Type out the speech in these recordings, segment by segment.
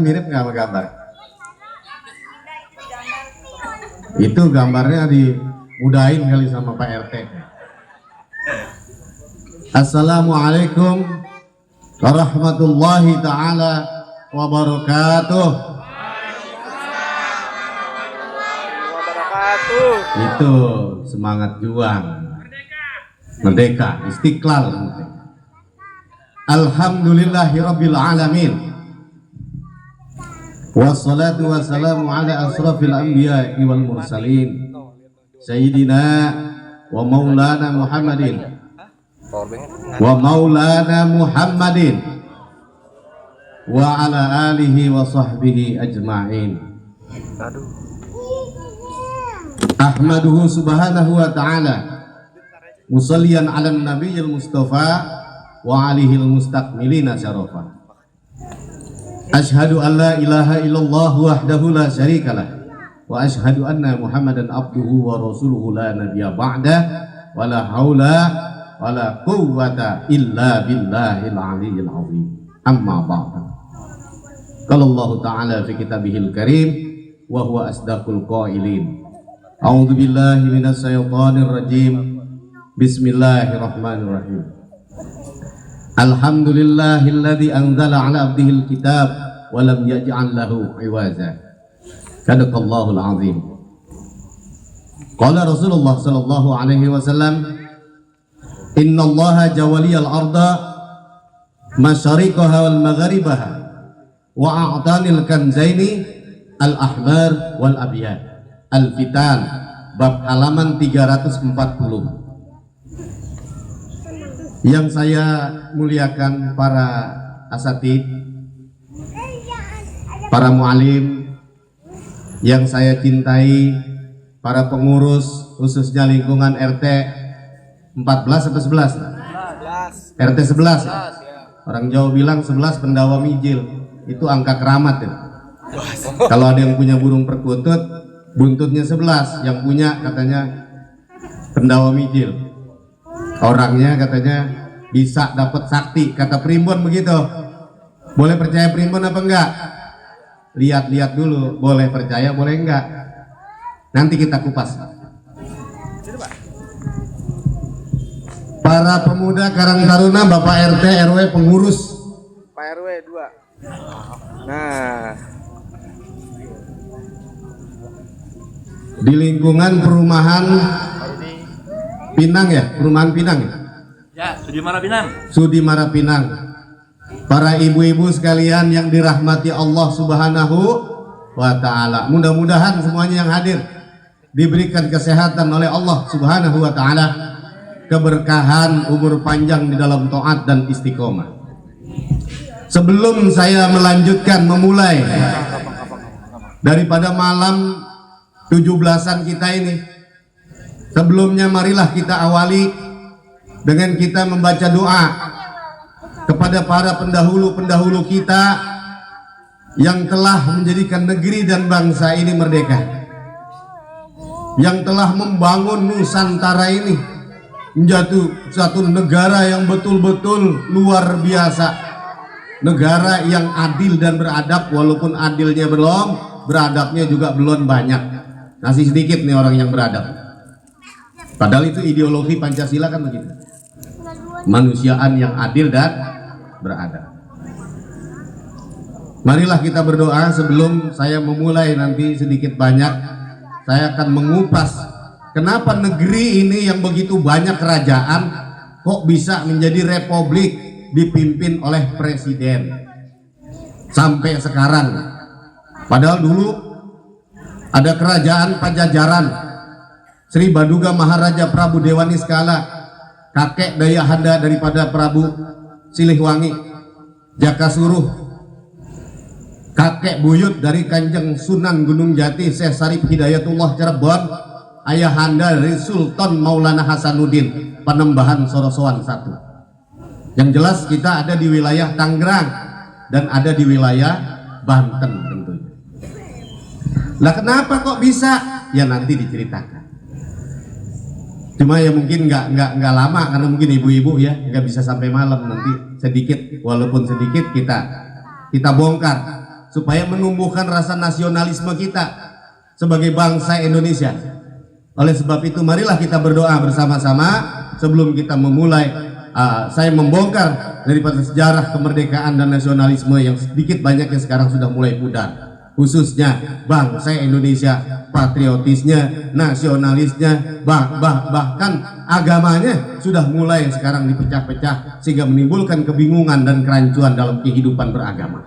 mirip nggak sama gambar? Itu gambarnya dimudahin kali sama Pak RT. Assalamualaikum warahmatullahi taala wabarakatuh. Itu semangat juang, merdeka, istiqlal. Alhamdulillahirabbil alamin. Wassalatu wassalamu ala asrafil anbiya'i wal mursalin sayyidina wa maulana Muhammadin wa ala alihi wa sahbihi ajma'in. Ahmaduhu subhanahu wa ta'ala musalliyan ala nabiyil mustafa wa alihil mustaqmilina syarafa. Ashhadu an la ilaha illallah wahdahu la syarikalah wa ashhadu anna Muhammadan abduhu wa rasuluhu la nabiyya ba'da wa la haula wa la quwwata illa billahil aliyyil azim. Amma ba'da. Qala Allah ta'ala fi kitabihil karim wa huwa asdaqul qailin. A'udzu billahi minasy syaithanir rajim. Bismillahirrahmanirrahim. Alhamdulillahilladzi anzala 'ala 'abdihil kitab wa lam yaj'al lahu 'iwaja. Sadaqallahul 'azim. Qala Rasulullah sallallahu alaihi wasallam, "Innallaha jawaliyal arda masyariqaha wal magharibaha wa a'tanil kanzaini al-ahmar wal abyad." Al-Fitan bab halaman 340. Yang saya muliakan para asatid, para mualim, yang saya cintai, para pengurus khususnya lingkungan RT 14 atau 11? RT 11 ya? Orang Jawa bilang 11 pendawa mijil, itu angka keramat ya. Kalau ada yang punya burung perkutut, buntutnya 11, yang punya katanya pendawa mijil. Orangnya katanya bisa dapat sakti, kata primbon begitu. Boleh percaya primbon apa enggak? Lihat-lihat dulu, boleh percaya boleh enggak. Nanti kita kupas. Para pemuda Karang Taruna, Bapak RT, RW, pengurus. Pak RW 2. Nah, di lingkungan perumahan Pinang ya, perumahan Pinang ya? Ya, Sudimara Pinang. Sudimara Pinang. Para ibu-ibu sekalian yang dirahmati Allah Subhanahu wa ta'ala. Mudah-mudahan semuanya yang hadir diberikan kesehatan oleh Allah Subhanahu wa ta'ala, keberkahan, umur panjang di dalam taat dan istiqomah. Sebelum saya melanjutkan memulai daripada malam 17-an kita ini, sebelumnya marilah kita awali dengan kita membaca doa kepada para pendahulu-pendahulu kita yang telah menjadikan negeri dan bangsa ini merdeka, yang telah membangun Nusantara ini menjadi satu negara yang betul-betul luar biasa, negara yang adil dan beradab. Walaupun adilnya belum, beradabnya juga belum banyak, masih sedikit nih orang yang beradab. Padahal itu ideologi Pancasila kan begitu, manusiaan yang adil dan beradab. Marilah kita berdoa. Sebelum saya memulai nanti sedikit banyak, saya akan mengupas kenapa negeri ini yang begitu banyak kerajaan kok bisa menjadi republik dipimpin oleh presiden sampai sekarang. Padahal dulu ada kerajaan Pajajaran, Sri Baduga Maharaja Prabu Dewaniskala, kakek dayahanda daripada Prabu Silihwangi, Jakasuruh, kakek buyut dari Kanjeng Sunan Gunung Jati Syekh Sarif Hidayatullah Cirebon, ayahanda dari Sultan Maulana Hasanuddin Panembahan Sorosowan I. Yang jelas kita ada di wilayah Tangerang dan ada di wilayah Banten tentunya. Lah kenapa kok bisa? Ya nanti diceritakan. Cuma ya mungkin nggak lama karena mungkin ibu-ibu ya nggak bisa sampai malam, nanti sedikit walaupun sedikit kita bongkar supaya menumbuhkan rasa nasionalisme kita sebagai bangsa Indonesia. Oleh sebab itu marilah kita berdoa bersama-sama sebelum kita memulai. Saya membongkar daripada sejarah kemerdekaan dan nasionalisme yang sedikit banyaknya sekarang sudah mulai pudar, khususnya bangsa Indonesia, patriotisnya, nasionalisnya, bahkan agamanya sudah mulai sekarang dipecah-pecah sehingga menimbulkan kebingungan dan kerancuan dalam kehidupan beragama.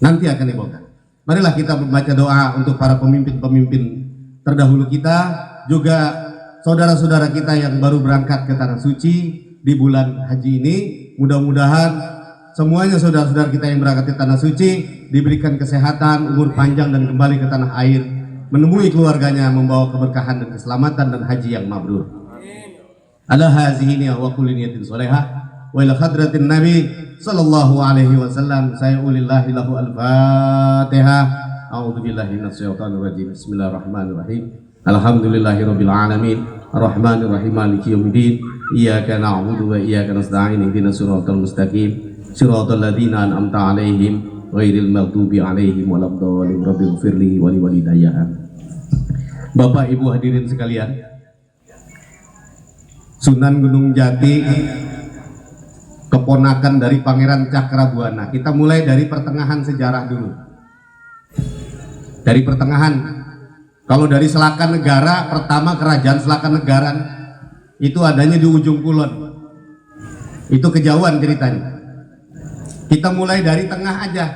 Nanti akan dibongkar. Marilah kita membaca doa untuk para pemimpin-pemimpin terdahulu kita, juga saudara-saudara kita yang baru berangkat ke Tanah Suci di bulan haji ini. Mudah-mudahan semuanya saudara-saudara kita yang berangkat ke Tanah Suci diberikan kesehatan, umur panjang dan kembali ke tanah air, menemui keluarganya, membawa keberkahan dan keselamatan dan haji yang mabrur. Ala hazihi wa kulli niyatin sholihah wa ila hadratin nabi sallallahu alaihi wasallam. Saya ulillahi lahu al-fatihah. A'udzubillahi minasyaitonir rajim. Bismillahirrahmanirrahim. Alhamdulillahirabbil alamin. Arrahmanir rahim. Maliki yaumiddin. Iyyaka na'budu wa iyyaka nasta'in. Ihdinas siratal mustaqim. Siratal ladzina an'amta 'alaihim ghairil maghdubi 'alaihim waladdallin. Rabbighfirli wa liwalidayya. Bapak Ibu hadirin sekalian, Sunan Gunung Jati keponakan dari Pangeran Cakrabuana. Kita mulai dari pertengahan sejarah dulu. Dari pertengahan, kalau dari Selakan Negara, pertama kerajaan Selakan Negara itu adanya di ujung kulon. Itu kejauhan ceritanya. Kita mulai dari tengah aja,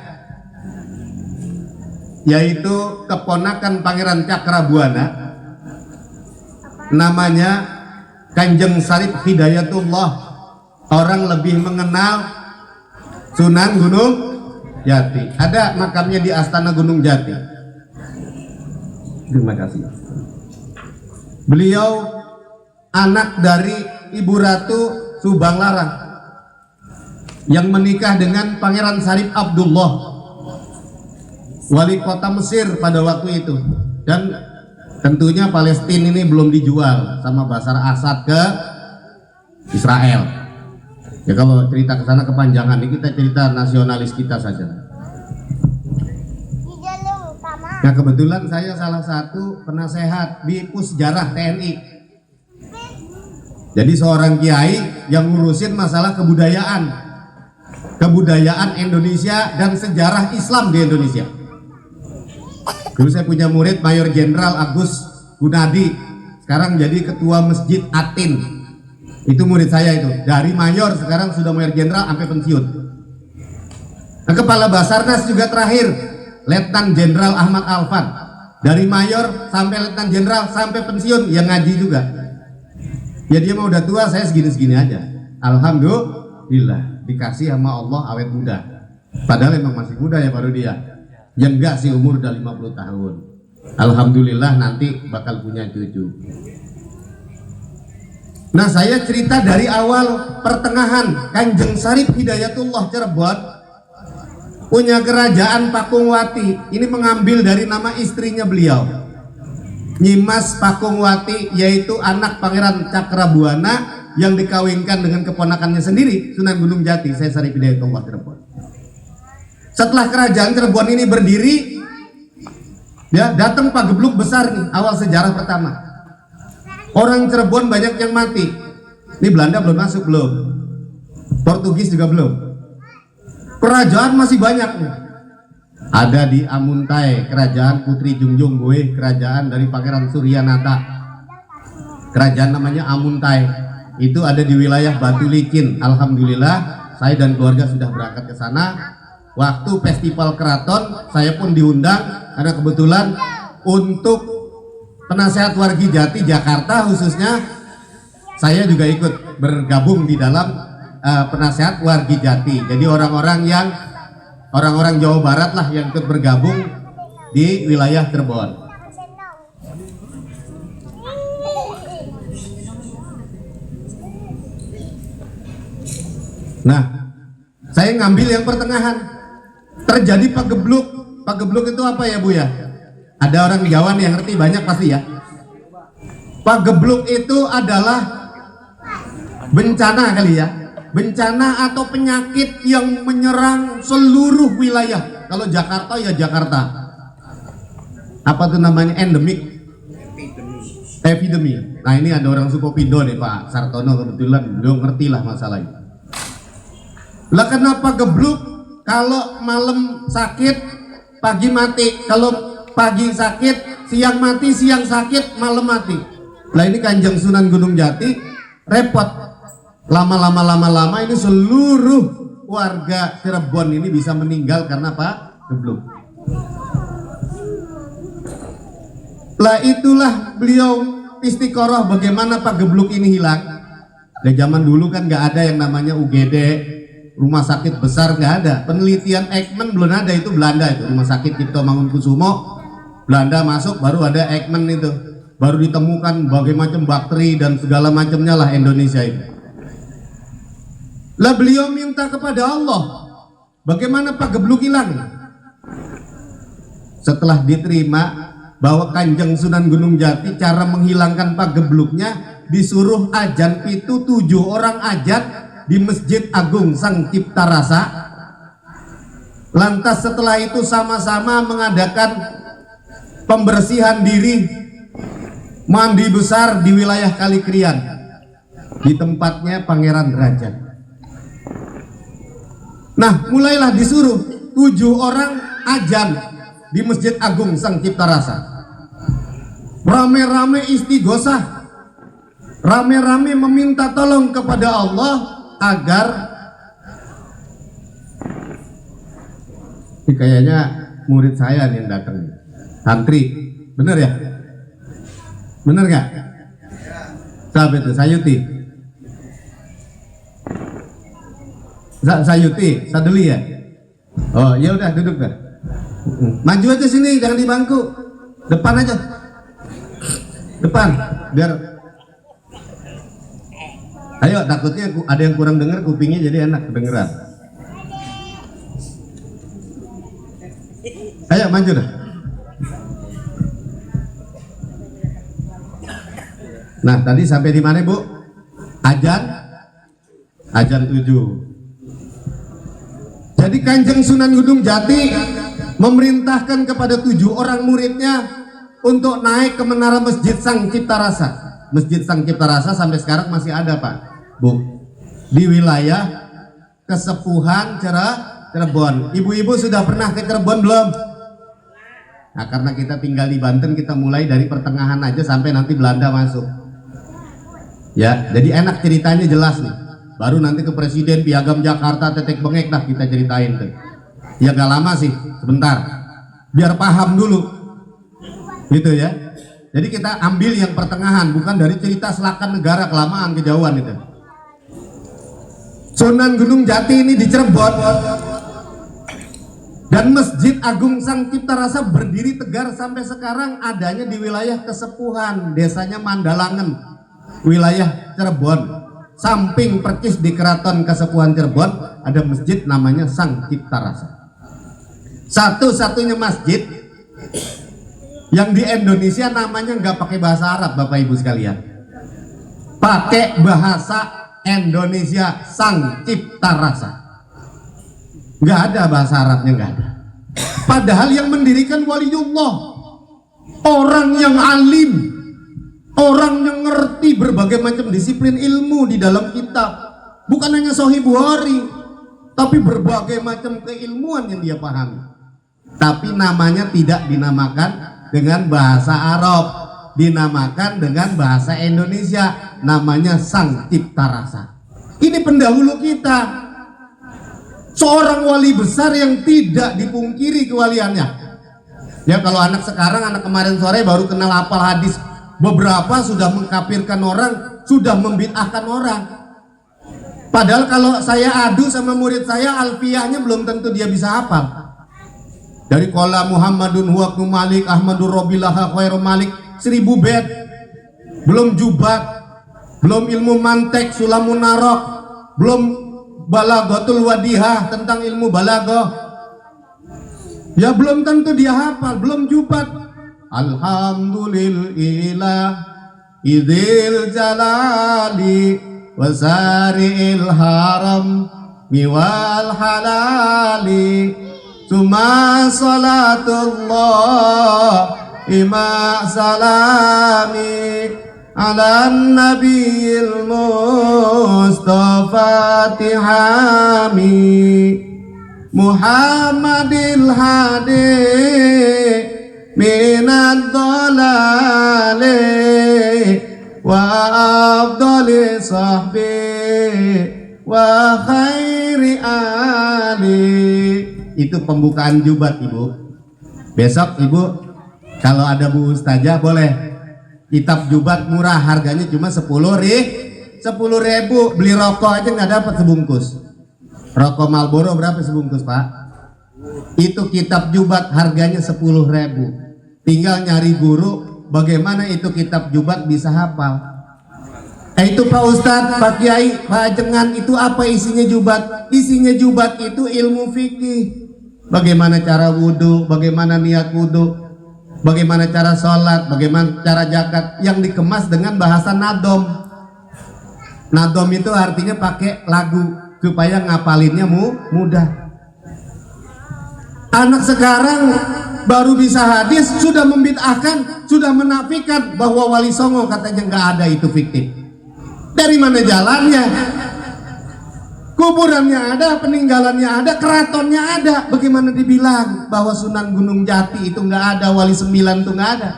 yaitu keponakan Pangeran Cakrabuana, namanya Kanjeng Sarip Hidayatullah. Orang lebih mengenal Sunan Gunung Jati. Ada makamnya di Astana Gunung Jati. Terima kasih. Beliau anak dari Ibu Ratu Subang Larang yang menikah dengan Pangeran Sarip Abdullah, wali kota Mesir pada waktu itu. Dan tentunya Palestina ini belum dijual sama Bashar Assad ke Israel. Ya kalau cerita ke sana kepanjangan, ini kita cerita nasionalis kita saja. Nah kebetulan saya salah satu penasehat di Pusjarah TNI. Jadi seorang kiai yang ngurusin masalah kebudayaan Indonesia dan sejarah Islam di Indonesia. Dulu saya punya murid Mayor Jenderal Agus Gunadi, sekarang jadi ketua Masjid Atin. Itu murid saya itu, dari Mayor sekarang sudah Mayor Jenderal sampai pensiun. Nah, Kepala Basarnas juga terakhir Letnan Jenderal Ahmad Alfan, dari Mayor sampai Letnan Jenderal sampai pensiun, yang ngaji juga. Ya dia mau udah tua, saya segini-segini aja. Alhamdulillah dikasih sama Allah awet muda. Padahal emang masih muda ya baru dia. Yang enggak sih umur udah 50 tahun. Alhamdulillah nanti bakal punya cucu. Nah saya cerita dari awal pertengahan. Kanjeng Sarip Hidayatullah Cirebon punya kerajaan Pakungwati. Ini mengambil dari nama istrinya beliau, Nyimas Pakungwati, yaitu anak Pangeran Cakrabuana yang dikawinkan dengan keponakannya sendiri, Sunan Gunung Jati, Syekh Sarip Hidayatullah Cirebon. Setelah kerajaan Cirebon ini berdiri, ya datang pagebluk besar nih, awal sejarah pertama. Orang Cirebon banyak yang mati. Ini Belanda belum masuk, belum. Portugis juga belum. Kerajaan masih banyak nih. Ada di Amuntai, kerajaan Putri Jungjung Boeh, kerajaan dari Pangeran Suryanata. Kerajaan namanya Amuntai. Itu ada di wilayah Batu Licin. Alhamdulillah, saya dan keluarga sudah berangkat ke sana. Waktu festival keraton, saya pun diundang karena kebetulan untuk penasehat wargi Jati Jakarta khususnya, saya juga ikut bergabung di dalam penasehat wargi Jati. Jadi orang-orang Jawa Barat lah yang ikut bergabung di wilayah Cirebon. Nah, saya ngambil yang pertengahan. Terjadi pagebluk. Pagebluk itu apa ya Bu ya? Ada orang Jawa nih yang ngerti banyak pasti ya. Pagebluk itu adalah bencana kali ya. Bencana atau penyakit yang menyerang seluruh wilayah Kalau Jakarta ya Jakarta. Apa tuh namanya, endemik? Epidemi. Nah ini ada orang Sukopindo nih Pak Sartono, kebetulan beliau ngerti lah masalah itu. Lah kenapa gebluk? Kalau malam sakit pagi mati, kalau pagi sakit siang mati, siang sakit malam mati. Lah ini Kanjeng Sunan Gunung Jati repot. Lama-lama ini seluruh warga Cirebon ini bisa meninggal karena apa? Gebluk. Lah itulah beliau istiqoroh bagaimana Pak gebluk ini hilang. Dari zaman dulu kan nggak ada yang namanya UGD, rumah sakit besar nggak ada. Penelitian Eijkman belum ada, itu Belanda itu, rumah sakit Cipto Mangunkusumo Belanda masuk, baru ada Eijkman itu, baru ditemukan berbagai macam bakteri dan segala macamnya lah Indonesia itu. Lah beliau minta kepada Allah, bagaimana Pak gebluk hilang? Setelah diterima bahwa Kanjeng Sunan Gunung Jati cara menghilangkan Pak gebluknya, disuruh ajan itu 7 orang ajan di Masjid Agung Sang Cipta Rasa. Lantas setelah itu sama-sama mengadakan pembersihan diri, mandi besar di wilayah Kalikrian, di tempatnya Pangeran Derajat. Nah mulailah disuruh 7 orang ajan di Masjid Agung Sang Cipta Rasa, rame-rame istighosah, rame-rame meminta tolong kepada Allah agar ini kayaknya murid saya nih yang datang, santri, bener ya? Bener gak? Siapa itu? Sayuti? Sayuti, Sadeli ya? Oh ya udah, duduk dah. Maju aja sini, jangan di bangku, depan aja, depan, biar. Ayo, takutnya ada yang kurang dengar kupingnya, jadi enak kedengeran. Ayo maju dah. Nah tadi sampai di mana Bu? Ajan 7. Jadi Kanjeng Sunan Gunung Jati memerintahkan kepada 7 orang muridnya untuk naik ke menara Masjid Sang Cipta Rasa. Masjid Sang Cipta Rasa sampai sekarang masih ada Pak Bu, di wilayah Kesepuhan Cirebon. Ibu-ibu sudah pernah ke Cirebon belum? Nah karena kita tinggal di Banten, kita mulai dari pertengahan aja sampai nanti Belanda masuk ya, jadi enak ceritanya, jelas nih. Baru nanti ke Presiden, Piagam Jakarta, Tetek Bengek dah kita ceritain tuh. Ya gak lama sih, sebentar, biar paham dulu gitu ya. Jadi kita ambil yang pertengahan, bukan dari cerita Selakan Negara, kelamaan kejauhan itu. Sunan Gunung Jati ini di Cirebon, dan Masjid Agung Sang Cipta Rasa berdiri tegar sampai sekarang, adanya di wilayah Kesepuhan, desanya Mandalangen, wilayah Cirebon. Samping percis di Keraton Kesepuhan Cirebon ada masjid namanya Sang Cipta Rasa. Satu-satunya masjid yang di Indonesia namanya nggak pakai bahasa Arab, Bapak Ibu sekalian, pakai bahasa Indonesia, Sang Cipta Rasa. Nggak ada bahasa Arabnya, nggak ada. Padahal yang mendirikan waliullah, orang yang alim, orang yang ngerti berbagai macam disiplin ilmu di dalam kitab. Bukan hanya Sahih Bukhari, tapi berbagai macam keilmuan yang dia pahami. Tapi namanya tidak dinamakan dengan bahasa Arab, dinamakan dengan bahasa Indonesia, namanya Sang Cipta Rasa. Ini pendahulu kita, seorang wali besar yang tidak dipungkiri kewaliannya. Ya kalau anak sekarang, anak kemarin sore baru kenal hafal hadis, beberapa sudah mengkafirkan orang, sudah membid'ahkan orang. Padahal kalau saya adu sama murid saya, alfiyahnya belum tentu dia bisa hafal. Dari qala Muhammadun huwa ibnu Malik Ahmadur Rabbilah khairu Malik 1000 bait, belum jubat, belum ilmu mantek Sulamun Narok, belum Balaghatul Wadihah tentang ilmu balaghah. Ya belum tentu dia hafal, belum jubat. Alhamdulillah idzil jalali wasari'il haram miwal halali Summa salatullah ima salami ala nabiyil mustafa tihami Muhammadil hadi minad dhalali wa afdali sahbi wa khairi ali. Itu pembukaan jubat Ibu. Besok Ibu kalau ada Bu Ustazah boleh kitab jubat murah, harganya cuma 10.000. Beli rokok aja nggak dapat sebungkus. Rokok Marlboro berapa sebungkus Pak? Itu kitab jubat harganya 10.000. Tinggal nyari guru bagaimana itu kitab jubat bisa hafal. Itu Pak Ustadz, Pak Kiai, Pak Ajengan, itu apa isinya jubat? Isinya jubat itu ilmu fikih. Bagaimana cara wudhu, bagaimana niat wudhu, bagaimana cara sholat, bagaimana cara zakat, yang dikemas dengan bahasa nadom. Nadom itu artinya pakai lagu supaya ngapalinnya mudah. Anak sekarang baru bisa hadis sudah membid'ahkan, sudah menafikan bahwa Wali Songo katanya nggak ada, itu fiktif. Dari mana jalannya? Kuburannya ada, peninggalannya ada, keratonnya ada. Bagaimana dibilang bahwa Sunan Gunung Jati itu nggak ada, Wali Sembilan itu nggak ada?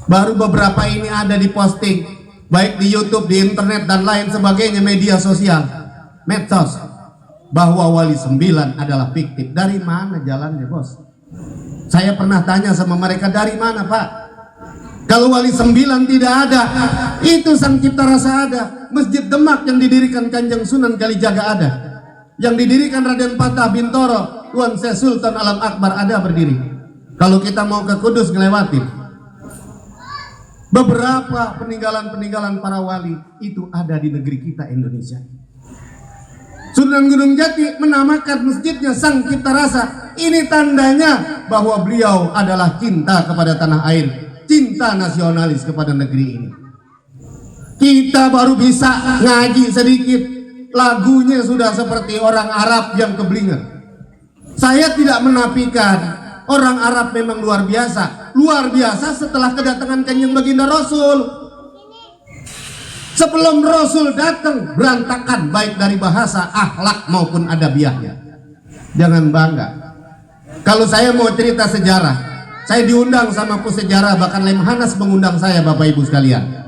Baru beberapa ini ada di posting, baik di YouTube, di internet dan lain sebagainya, media sosial, medsos, bahwa Wali Sembilan adalah fiktif. Dari mana jalannya, Bos? Saya pernah tanya sama mereka, dari mana Pak? Kalau Wali Sembilan tidak ada, itu Sang Cipta Rasa ada. Masjid Demak yang didirikan Kanjeng Sunan Kalijaga ada, yang didirikan Raden Patah Bintoro, Tuan Syekh Sultan Alam Akbar ada berdiri. Kalau kita mau ke Kudus ngelewatin. Beberapa peninggalan-peninggalan para wali itu ada di negeri kita Indonesia. Sunan Gunung Jati menamakan masjidnya Sang Cipta Rasa. Ini tandanya bahwa beliau adalah cinta kepada tanah air, cinta nasionalis kepada negeri ini. Kita baru bisa ngaji sedikit, lagunya sudah seperti orang Arab yang keblinger. Saya tidak menafikan orang Arab memang luar biasa setelah kedatangan Kanjeng Baginda Rasul. Sebelum Rasul datang, berantakan baik dari bahasa, akhlak maupun adabiahnya. Jangan bangga. Kalau saya mau cerita sejarah, saya diundang sama pesejarah, bahkan Lemhanas mengundang saya, Bapak Ibu sekalian.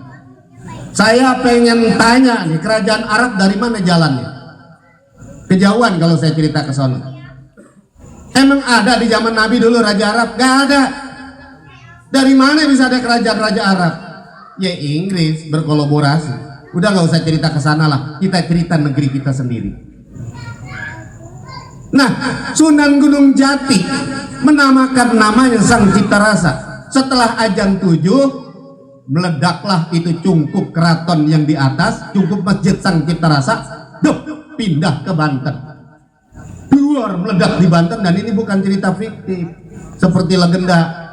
Saya pengen tanya nih, kerajaan Arab dari mana jalannya? Kejauhan kalau saya cerita ke sana. Emang ada di zaman Nabi dulu Raja Arab? Gak ada. Dari mana bisa ada kerajaan Raja Arab? Ya Inggris berkolaborasi. Udah gak usah cerita ke sana lah, kita cerita negeri kita sendiri. Nah, Sunan Gunung Jati menamakan namanya Sang Cipta Rasa. Setelah azan 7, meledaklah itu cungkup keraton yang di atas, cungkup masjid Sang Cipta Rasa, pindah ke Banten. Duar meledak di Banten, dan ini bukan cerita fiktif seperti legenda.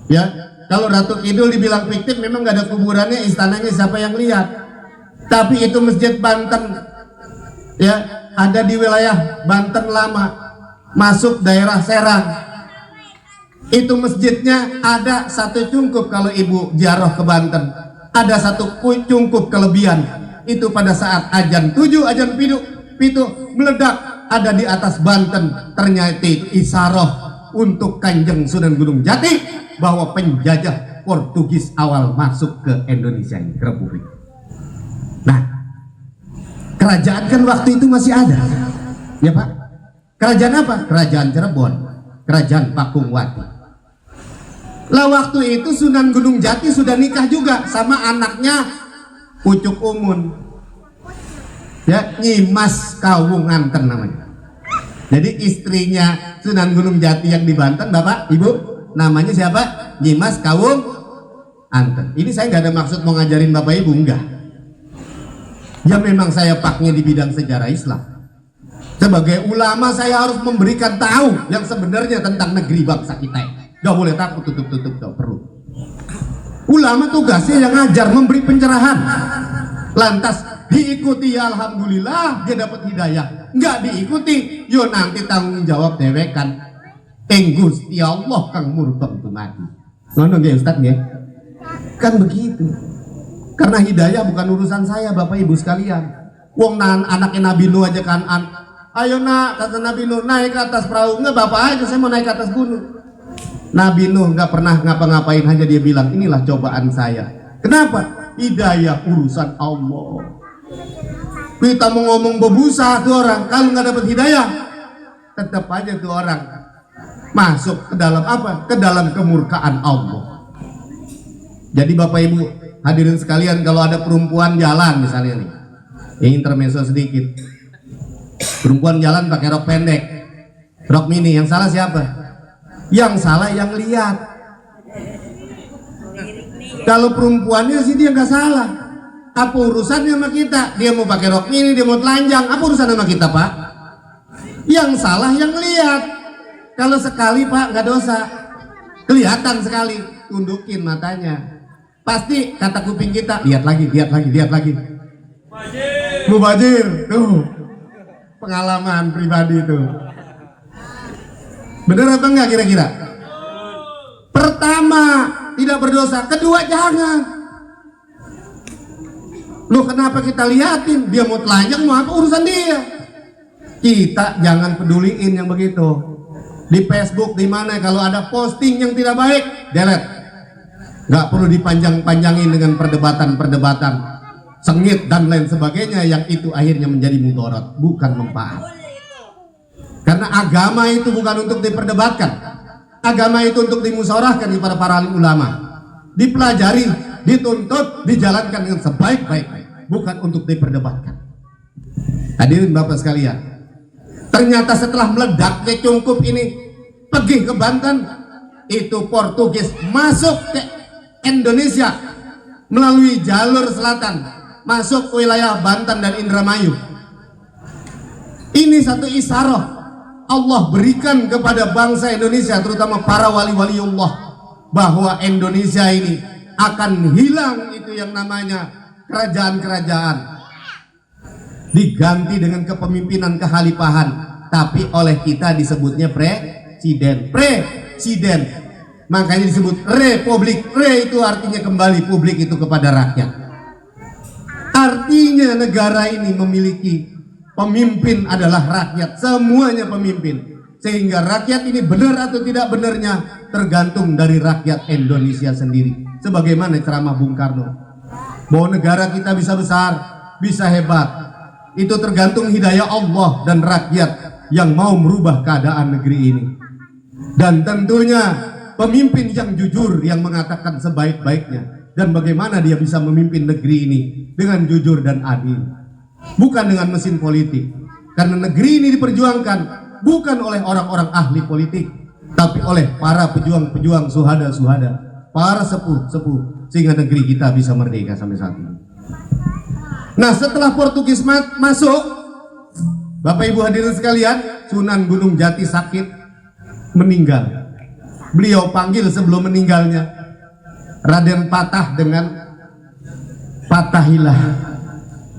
Ya, kalau Ratu Kidul dibilang fiktif, memang gak ada kuburannya, istananya siapa yang lihat? Tapi itu masjid Banten, ya, ada di wilayah Banten lama, masuk daerah Serang. Itu masjidnya ada satu cungkup. Kalau ibu ziarah ke Banten, ada satu cungkup kelebihan. Itu pada saat azan 7, azan pitu meledak, ada di atas Banten. Ternyata itu isaroh untuk Kanjeng Sunan Gunung Jati bahwa penjajah Portugis awal masuk ke Indonesia ini, ke Republik. Nah, kerajaan kan waktu itu masih ada, ya Pak. Kerajaan apa? Kerajaan Cirebon, Kerajaan Pakungwati. Lah waktu itu Sunan Gunung Jati sudah nikah juga sama anaknya Ucuk Umun, ya, Nyimas Kawung Anten namanya. Jadi istrinya Sunan Gunung Jati yang di Banten, Bapak Ibu, namanya siapa? Nyimas Kawung Anten. Ini saya nggak ada maksud mau ngajarin Bapak Ibu, enggak. Ya memang saya paknya di bidang sejarah Islam. Sebagai ulama saya harus memberikan tahu yang sebenarnya tentang negeri bangsa kita. Gak boleh takut tutup-tutup, gak perlu. Ulama tugasnya yang ngajar, memberi pencerahan. Lantas diikuti, ya alhamdulillah dia dapat hidayah. nggak diikuti, yo nanti tanggung jawab dewekan. Gusti Allah kang murtong tumati. Ngono nggih Ustaz nggih? Kan begitu. Karena hidayah bukan urusan saya Bapak Ibu sekalian. Wong anaknya Nabi Nuh aja Kan'an. Ayo nak, kata Nabi Nuh, naik ke atas perahu. Enggak Bapak aja, saya mau naik ke atas gunung. Nabi Nuh nggak pernah ngapa-ngapain, hanya dia bilang inilah cobaan saya. Kenapa? Hidayah urusan Allah. Kita mau ngomong bebusa tuh orang, kalau nggak dapat hidayah, tetap aja tuh orang masuk ke dalam apa? Ke dalam kemurkaan Allah. Jadi Bapak Ibu hadirin sekalian, kalau ada perempuan jalan misalnya nih, ini intermezzo sedikit. Perempuan jalan pakai rok pendek, rok mini, yang salah siapa? Yang salah yang lihat. Kalau perempuannya sih dia nggak salah. Apa urusannya sama kita? Dia mau pakai rok mini, dia mau telanjang, apa urusan sama kita Pak? Yang salah yang lihat. Kalau sekali Pak nggak dosa, kelihatan sekali, tundukin matanya. Pasti kata kuping kita, lihat lagi, lihat lagi, lihat lagi. Mubazir, tuh pengalaman pribadi tuh. Bener apa enggak kira-kira? Pertama, tidak berdosa. Kedua, jangan. Loh kenapa kita liatin? Dia mau telanjang, mau apa urusan dia? Kita jangan peduliin yang begitu. Di Facebook, di mana kalau ada posting yang tidak baik, delete. Nggak perlu dipanjang-panjangin dengan perdebatan-perdebatan sengit dan lain sebagainya, yang itu akhirnya menjadi mudarat, bukan manfaat. Karena agama itu bukan untuk diperdebatkan, agama itu untuk dimusyawarahkan kepada para alim ulama, dipelajari, dituntut, dijalankan dengan sebaik-baiknya, bukan untuk diperdebatkan. Hadirin Bapak sekalian, ternyata setelah meledaknya Cungkup ini pergi ke Banten, itu Portugis masuk ke Indonesia melalui jalur selatan, masuk ke wilayah Banten dan Indramayu. Ini satu isyarah Allah berikan kepada bangsa Indonesia, terutama para wali-wali Allah, bahwa Indonesia ini akan hilang itu yang namanya kerajaan-kerajaan, diganti dengan kepemimpinan kehalifahan, tapi oleh kita disebutnya presiden. Makanya disebut republik. Re itu artinya kembali, publik itu kepada rakyat. Artinya negara ini memiliki pemimpin adalah rakyat, semuanya pemimpin. Sehingga rakyat ini benar atau tidak benarnya tergantung dari rakyat Indonesia sendiri. Sebagaimana ceramah Bung Karno, bahwa negara kita bisa besar, bisa hebat, itu tergantung hidayah Allah dan rakyat yang mau merubah keadaan negeri ini. Dan tentunya pemimpin yang jujur, yang mengatakan sebaik-baiknya, dan bagaimana dia bisa memimpin negeri ini dengan jujur dan adil, bukan dengan mesin politik. Karena negeri ini diperjuangkan bukan oleh orang-orang ahli politik, tapi oleh para pejuang-pejuang, suhada-suhada, para sepuh-sepuh, sehingga negeri kita bisa merdeka sampai saat ini. Nah, setelah Portugis masuk, Bapak Ibu hadirin sekalian, Sunan Gunung Jati sakit, meninggal. Beliau panggil sebelum meninggalnya Raden Patah dengan Patahilah.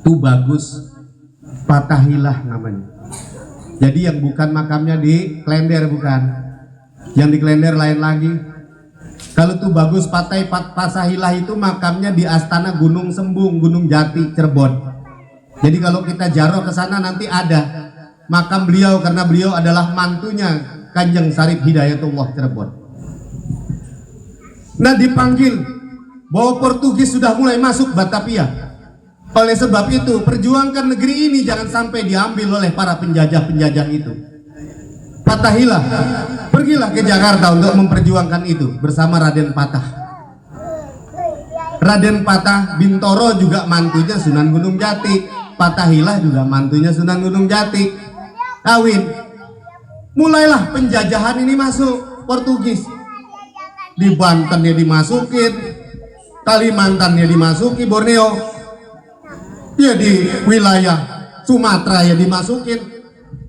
Itu bagus, Patahilah namanya. Jadi yang bukan makamnya di Klender, bukan. Yang di Klender lain lagi. Kalau tuh bagus Patahilah itu makamnya di Astana Gunung Sembung, Gunung Jati, Cirebon. Jadi kalau kita jaro ke sana nanti ada makam beliau, karena beliau adalah mantunya Kanjeng Sarip Hidayatullah Cirebon. Nah, dipanggil bahwa Portugis sudah mulai masuk Batavia. Oleh sebab itu, perjuangkan negeri ini jangan sampai diambil oleh para penjajah-penjajah itu. Patahilah, pergilah ke Jakarta untuk memperjuangkan itu bersama Raden Patah. Raden Patah Bintoro juga mantunya Sunan Gunung Jati, Patahilah juga mantunya Sunan Gunung Jati. Kawin. Mulailah penjajahan ini masuk Portugis. Di Banten ya dimasukin, Kalimantan ya dimasuki, Borneo ya di wilayah Sumatera ya dimasukin.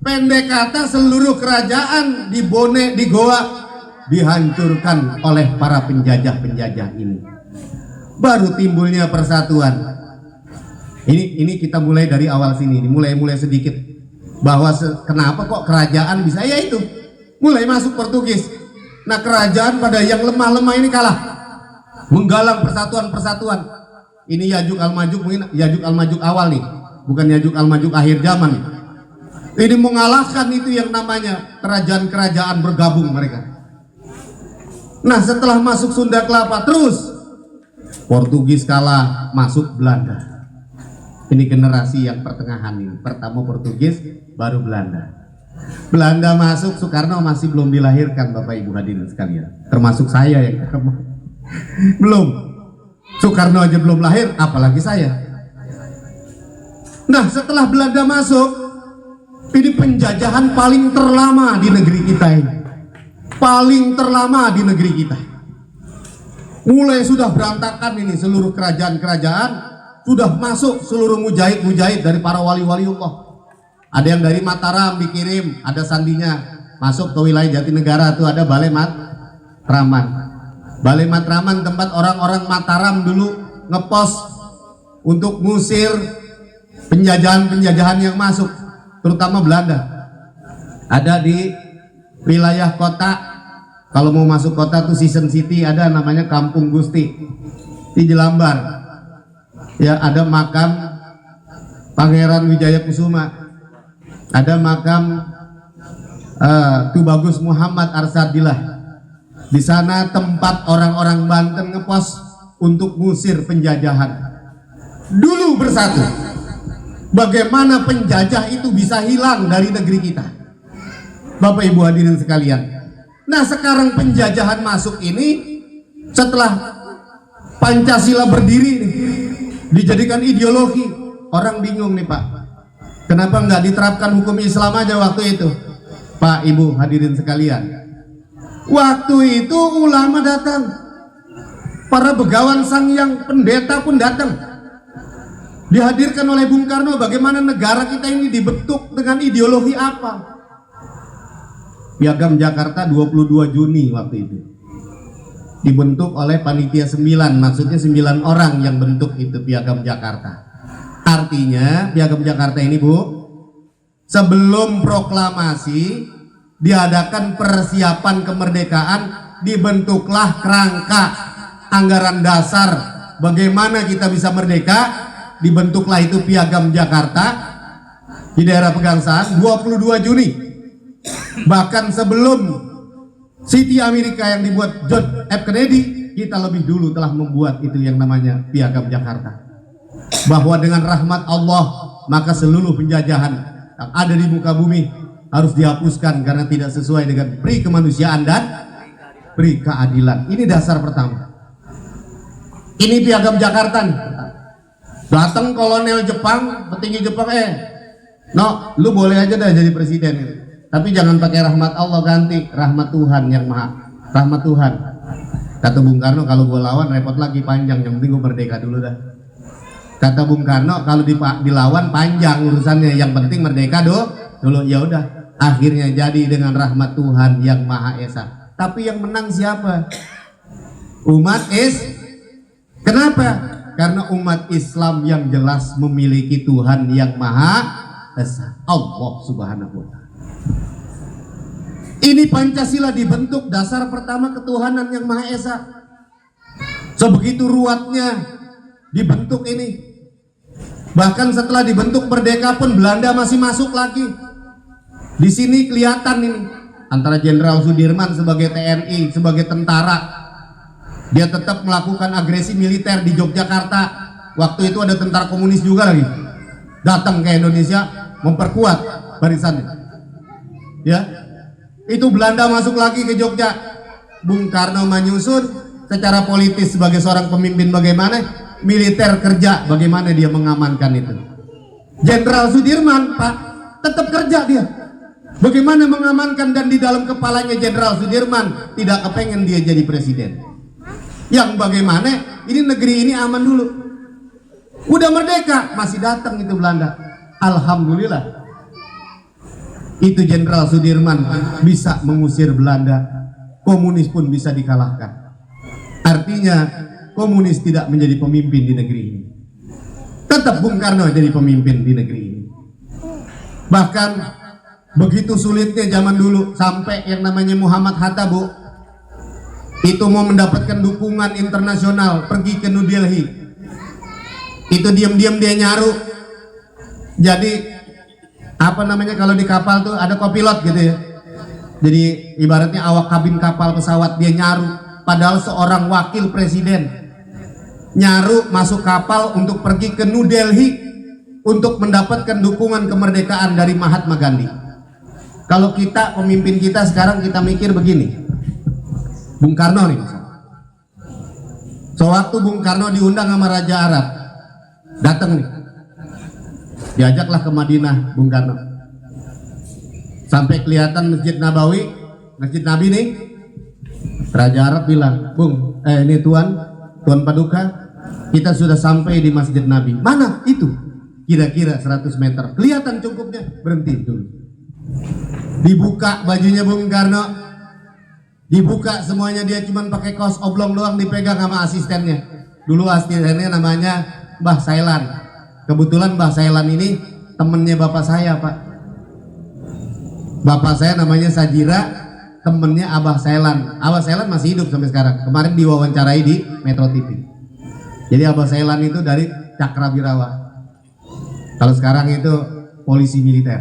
Pendek kata, seluruh kerajaan di Bone, di Goa dihancurkan oleh para penjajah-penjajah ini. Baru timbulnya persatuan. Ini kita mulai dari awal sini, mulai sedikit. bahwa kenapa kok kerajaan bisa, ya itu mulai masuk Portugis. Nah, kerajaan pada yang lemah-lemah ini kalah, menggalang persatuan-persatuan. Ini Yajuj al-Majuj, mungkin Yajuj al-Majuj awal nih, bukan Yajuj al-Majuj akhir zaman nih. Ini mengalahkan itu yang namanya kerajaan-kerajaan bergabung mereka. Nah, setelah masuk Sunda Kelapa, terus Portugis kalah, masuk Belanda. Ini generasi yang pertengahan ini. Pertama Portugis, baru Belanda. Belanda masuk, Soekarno masih belum dilahirkan, Bapak Ibu hadirin sekalian. Termasuk saya yang belum. Soekarno aja belum lahir, apalagi saya. Nah, setelah Belanda masuk, ini penjajahan paling terlama di negeri kita ini. Paling terlama di negeri kita. Mulai sudah berantakan ini seluruh kerajaan-kerajaan, sudah masuk seluruh mujahid-mujahid dari para wali-wali Allah. Ada yang dari Mataram dikirim, ada sandinya masuk ke wilayah Jatinegara, tuh ada Balai Matraman. Balai Matraman tempat orang-orang Mataram dulu ngepos untuk ngusir penjajahan-penjajahan yang masuk, terutama Belanda. Ada di wilayah kota, kalau mau masuk kota tuh Season City, ada namanya Kampung Gusti di Jelambar. Ya, ada makam Pangeran Wijaya Kusuma, ada makam Tubagus Muhammad Arsadillah. Di sana tempat orang-orang Banten ngepos untuk ngusir penjajahan. Dulu bersatu. Bagaimana penjajah itu bisa hilang dari negeri kita, Bapak Ibu hadirin sekalian. Nah, sekarang penjajahan masuk ini setelah Pancasila berdiri nih, dijadikan ideologi. Orang bingung nih, Pak, kenapa nggak diterapkan hukum Islam aja waktu itu? Pak Ibu hadirin sekalian, waktu itu ulama datang, para begawan sang yang pendeta pun datang, dihadirkan oleh Bung Karno. Bagaimana negara kita ini dibentuk dengan ideologi apa? Piagam Jakarta 22 Juni waktu itu dibentuk oleh panitia 9, maksudnya 9 orang yang bentuk itu Piagam Jakarta. Artinya Piagam Jakarta ini, Bu, sebelum proklamasi diadakan persiapan kemerdekaan, dibentuklah kerangka anggaran dasar bagaimana kita bisa merdeka, dibentuklah itu Piagam Jakarta di daerah Pegangsaan 22 Juni. Bahkan sebelum City Amerika yang dibuat John F. Kennedy, kita lebih dulu telah membuat itu yang namanya Piagam Jakarta, bahwa dengan rahmat Allah maka seluruh penjajahan yang ada di muka bumi harus dihapuskan karena tidak sesuai dengan pri kemanusiaan dan pri keadilan. Ini dasar pertama. Ini Piagam Jakarta nih. Datang kolonel Jepang, petinggi Jepang, no, lu boleh aja dah jadi presiden ini, tapi jangan pakai rahmat Allah, ganti rahmat Tuhan yang maha, rahmat Tuhan. Kata Bung Karno, kalau gue lawan repot lagi, panjang, yang penting gue merdeka dulu dah. Kata Bung Karno, kalau dilawan panjang urusannya, yang penting merdeka dulu. Ya udah, akhirnya jadi dengan rahmat Tuhan yang Maha Esa. Tapi yang menang siapa? Umat Kenapa? Karena umat Islam yang jelas memiliki Tuhan yang Maha Esa, Allah Subhanahu wa Ta'ala. Ini Pancasila dibentuk dasar pertama ketuhanan yang Maha Esa. Sebegitu ruwetnya dibentuk ini. Bahkan setelah dibentuk merdeka pun Belanda masih masuk lagi. Di sini kelihatan ini antara Jenderal Sudirman sebagai TNI, sebagai tentara, dia tetap melakukan agresi militer di Yogyakarta. Waktu itu ada tentara komunis juga lagi datang ke Indonesia memperkuat barisannya. Ya, itu Belanda masuk lagi ke Jogja. Bung Karno menyusun secara politis sebagai seorang pemimpin bagaimana, militer kerja bagaimana dia mengamankan itu. Jenderal Sudirman, Pak, tetap kerja dia. Bagaimana mengamankan, dan di dalam kepalanya Jenderal Sudirman tidak kepengen dia jadi presiden. Yang bagaimana ini negeri ini aman dulu. Udah merdeka masih datang itu Belanda. Alhamdulillah itu Jenderal Sudirman bisa mengusir Belanda. Komunis pun bisa dikalahkan. Artinya komunis tidak menjadi pemimpin di negeri ini. Tetap Bung Karno jadi pemimpin di negeri ini. Bahkan begitu sulitnya zaman dulu sampai yang namanya Muhammad Hatta, Bu, itu mau mendapatkan dukungan internasional pergi ke New Delhi. Itu diam-diam dia nyaru. Jadi apa namanya kalau di kapal tuh ada kopilot gitu ya. Jadi ibaratnya awak kabin kapal pesawat, dia nyaru. Padahal seorang wakil presiden nyaru masuk kapal untuk pergi ke New Delhi untuk mendapatkan dukungan kemerdekaan dari Mahatma Gandhi. Kalau kita, pemimpin kita sekarang, kita mikir begini, Bung Karno nih misalnya. Sewaktu Bung Karno diundang sama Raja Arab, datang nih, diajaklah ke Madinah Bung Karno. Sampai kelihatan Masjid Nabawi, Masjid Nabi nih, Raja Arab bilang, Bung, ini Tuan Paduka, kita sudah sampai di Masjid Nabi. Mana itu? Kira-kira 100 meter. Kelihatan cukupnya, berhenti dulu. Dibuka bajunya Bung Karno, dibuka semuanya, dia cuman pakai kaos oblong doang, dipegang sama asistennya. Dulu asistennya namanya Mbah Sailan. Kebetulan Mbah Sailan ini temennya bapak saya, Pak. Bapak saya namanya Sajira, temennya Abah Sailan. Abah Sailan masih hidup sampai sekarang. Kemarin diwawancarai di Metro TV. Jadi Abah Sailan itu dari Cakrabirawa. Kalau sekarang itu polisi militer.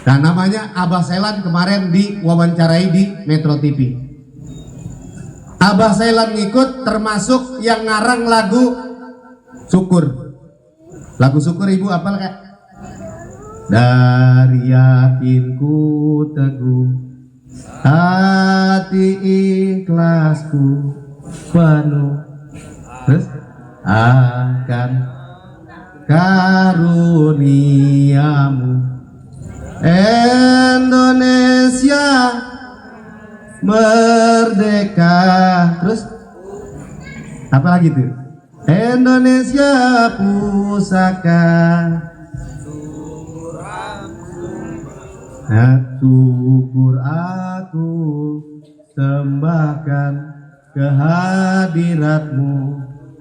Nah, namanya Abah Sailan kemarin diwawancarai di Metro TV. Abah Sailan ngikut, termasuk yang ngarang lagu Syukur. Lagu Syukur Ibu apal Kak? Dari yakinku teguh, hati ikhlasku penuh, terus akan karuniamu Indonesia merdeka. Terus apa lagi tuh? Indonesia pusaka, nah, syukur aku sembahkan kehadiratmu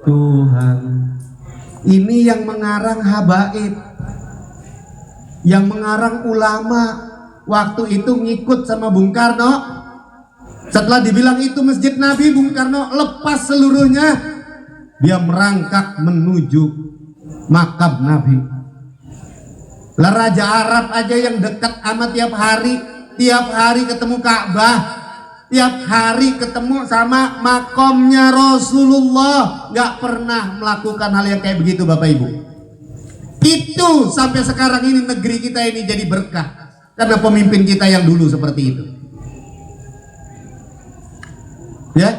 Tuhan. Ini yang mengarang habaib, yang mengarang ulama. Waktu itu ngikut sama Bung Karno. Setelah dibilang itu Masjid Nabi, Bung Karno lepas seluruhnya. Dia merangkak menuju makam Nabi. Lah Raja Arab aja yang dekat amat tiap hari ketemu Ka'bah, tiap hari ketemu sama makomnya Rasulullah, nggak pernah melakukan hal yang kayak begitu Bapak Ibu. Itu sampai sekarang ini negeri kita ini jadi berkah karena pemimpin kita yang dulu seperti itu. Ya,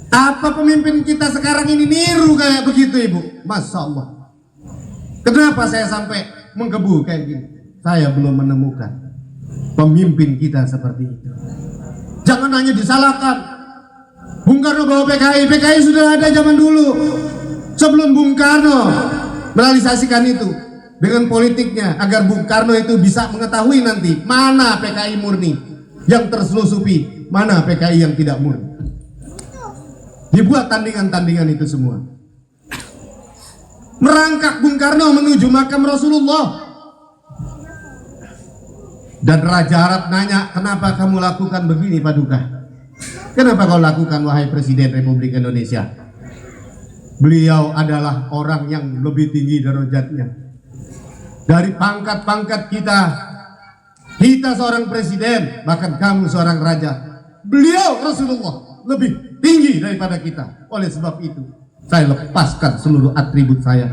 apa pemimpin kita sekarang ini niru kayak begitu Ibu? Masya Allah. Kenapa saya sampai menggebu kayak gini? Saya belum menemukan pemimpin kita seperti itu. Jangan hanya disalahkan. Bung Karno bawa PKI, PKI sudah ada zaman dulu. Sebelum Bung Karno merealisasikan itu dengan politiknya, agar Bung Karno itu bisa mengetahui nanti mana PKI murni yang terselusupi, mana PKI yang tidak murni. Dibuat tandingan-tandingan itu semua. Merangkak Bung Karno menuju makam Rasulullah. Dan Raja Arab nanya, kenapa kamu lakukan begini Paduka? Kenapa kau lakukan wahai Presiden Republik Indonesia? Beliau adalah orang yang lebih tinggi derajatnya. Dari pangkat-pangkat kita, kita seorang presiden, bahkan kamu seorang raja. Beliau Rasulullah lebih tinggi daripada kita. Oleh sebab itu, saya lepaskan seluruh atribut saya.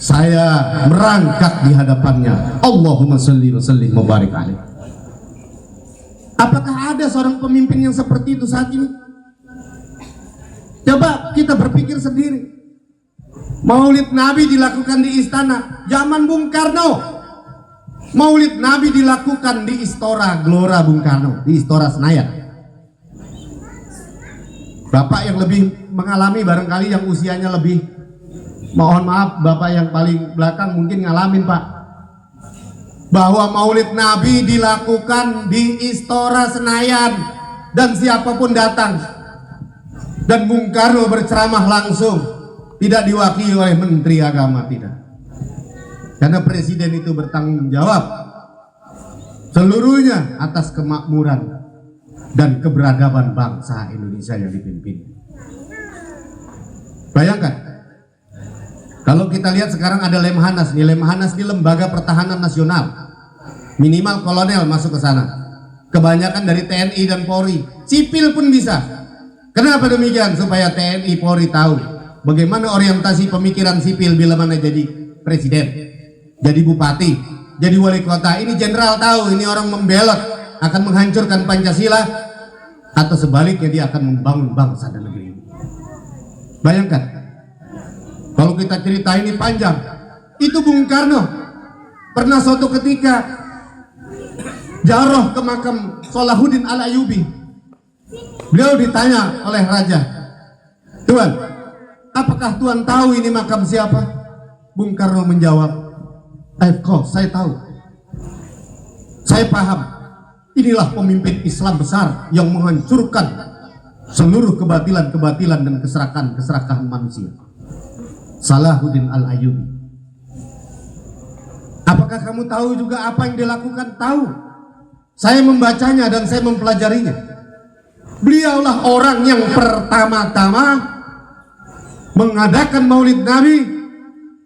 Saya merangkak di hadapannya. Allahumma sholli wa sallim wa barik alaihi. Apakah ada seorang pemimpin yang seperti itu saat ini? Coba kita berpikir sendiri. Maulid Nabi dilakukan di istana zaman Bung Karno. Maulid Nabi dilakukan di Istora Gelora Bung Karno, di Istora Senayan. Bapak yang lebih mengalami barangkali, yang usianya lebih, mohon maaf Bapak yang paling belakang mungkin ngalamin Pak, bahwa Maulid Nabi dilakukan di Istora Senayan dan siapapun datang, dan Bung Karno berceramah langsung, tidak diwakili oleh Menteri Agama, tidak. Karena presiden itu bertanggung jawab seluruhnya atas kemakmuran dan keberagaman bangsa Indonesia yang dipimpin. Bayangkan, kalau kita lihat sekarang ada Lemhanas nih, Lemhanas di Lembaga Pertahanan Nasional, minimal kolonel masuk ke sana. Kebanyakan dari TNI dan Polri, sipil pun bisa. Kenapa demikian? Supaya TNI Polri tahu bagaimana orientasi pemikiran sipil bila mana jadi presiden, jadi bupati, jadi wali kota. Ini jenderal tahu ini orang membelot akan menghancurkan Pancasila, atau sebaliknya dia akan membangun bangsa dan negeri ini. Bayangkan, kalau kita cerita ini panjang. Itu Bung Karno pernah suatu ketika ziarah ke makam Salahuddin Al-Ayyubi. Beliau ditanya oleh raja, "Tuan, apakah Tuan tahu ini makam siapa?" Bung Karno menjawab, saya tahu. Saya paham. Inilah pemimpin Islam besar yang menghancurkan seluruh kebatilan-kebatilan dan keserakahan manusia. Salahuddin Al-Ayyubi. Apakah kamu tahu juga apa yang dilakukan? Tahu. Saya membacanya dan saya mempelajarinya. Beliaulah orang yang pertama-tama mengadakan Maulid Nabi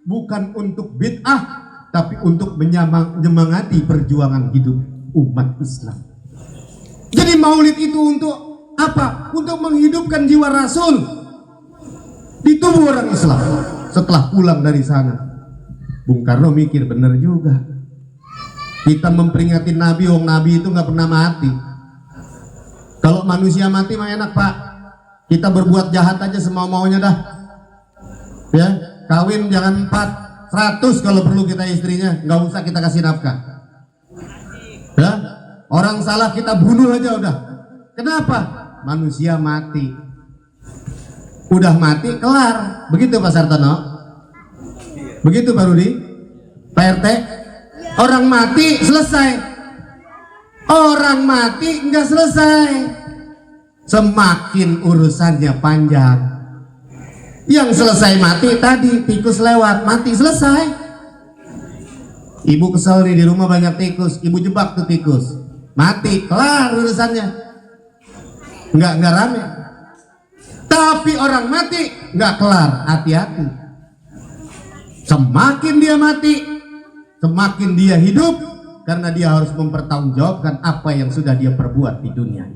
bukan untuk bid'ah, tapi untuk menyemangati perjuangan hidup umat Islam. Jadi Maulid itu untuk apa? Untuk menghidupkan jiwa Rasul di tubuh orang Islam. Setelah pulang dari sana, Bung Karno mikir, bener juga. Kita memperingati Nabi, wong Nabi itu nggak pernah mati. Kalau manusia mati mah enak Pak. Kita berbuat jahat aja semau-maunya dah. Ya, kawin jangan 4, 100 kalau perlu kita istrinya, nggak usah kita kasih nafkah. Ya, orang salah kita bunuh aja udah. Kenapa? Manusia mati. Udah mati kelar. Begitu Pak Sartono? Begitu Pak Rudi? Pak RT? Orang mati selesai. Orang mati nggak selesai. Semakin urusannya panjang. Yang selesai mati tadi, tikus lewat, mati selesai. Ibu kesel nih, di rumah banyak tikus, ibu jebak tuh tikus, mati, kelar urusannya. Nggak rame. Tapi orang mati nggak kelar, hati-hati. Semakin dia mati, semakin dia hidup, karena dia harus mempertanggungjawabkan apa yang sudah dia perbuat di dunia.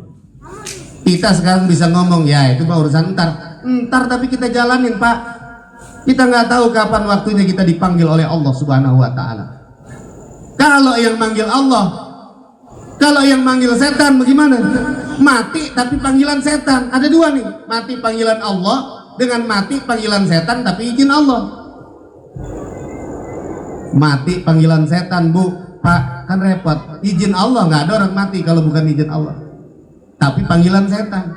Kita sekarang bisa ngomong, ya itu mah urusan ntar tapi kita jalanin Pak. Kita nggak tahu kapan waktunya kita dipanggil oleh Allah Subhanahu wa Ta'ala. Kalau yang manggil Allah, kalau yang manggil setan bagaimana? Mati tapi panggilan setan. Ada dua nih, mati panggilan Allah dengan mati panggilan setan tapi izin Allah. Mati panggilan setan Bu, Pak, kan repot. Izin Allah, nggak ada orang mati kalau bukan izin Allah. Tapi panggilan setan.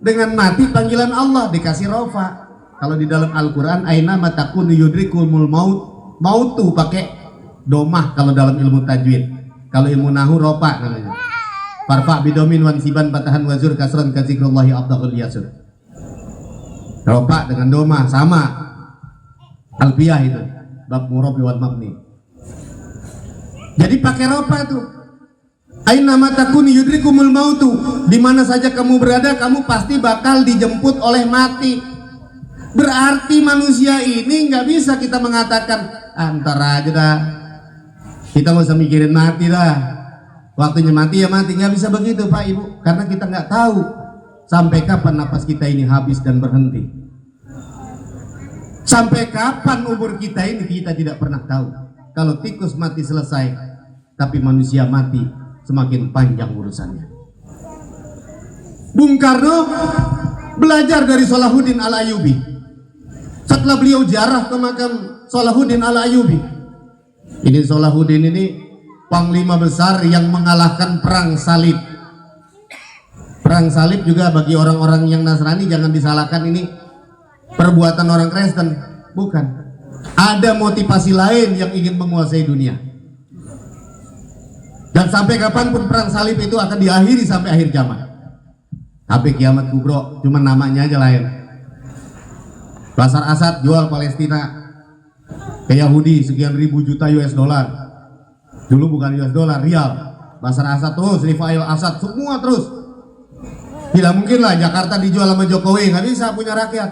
Dengan mati panggilan Allah dikasih rofa. Kalau di dalam Al-Quran, aina matakunu yudrikumul maut, mautu pakai domah kalau dalam ilmu tajwid. Kalau ilmu nahu rofa namanya. Farfa bidomin wansiban batahan wazur kasran kazikrullahi abdahul yasur. Rofa dengan domah sama. Alfiyah itu bab murabi wal mabni. Jadi pakai rofa tuh. Aina matakuni yudrikumul mautu. Di mana saja kamu berada, kamu pasti bakal dijemput oleh mati. Berarti manusia ini nggak bisa kita mengatakan antara aja dah. Kita nggak usah mikirin mati dah. Waktunya mati ya mati, nggak bisa begitu Pak Ibu. Karena kita nggak tahu sampai kapan napas kita ini habis dan berhenti. Sampai kapan umur kita ini kita tidak pernah tahu. Kalau tikus mati selesai, tapi manusia mati semakin panjang urusannya. Bung Karno belajar dari Salahuddin Al-Ayyubi. Setelah beliau ziarah ke makam Salahuddin Al-Ayyubi, ini Salahuddin ini panglima besar yang mengalahkan perang salib. Perang salib juga bagi orang-orang yang Nasrani jangan disalahkan ini perbuatan orang Kristen, bukan. Ada motivasi lain yang ingin menguasai dunia. Dan sampai kapanpun perang salib itu akan diakhiri sampai akhir zaman. Sampai kiamat kubro, cuma namanya aja lain. Basar Asad jual Palestina, ke Yahudi sekian ribu juta US dollar. Dulu bukan US dollar, rial. Basar Asad terus, Rifail Asad, semua terus. Tidak mungkin lah Jakarta dijual sama Jokowi, nggak bisa, punya rakyat.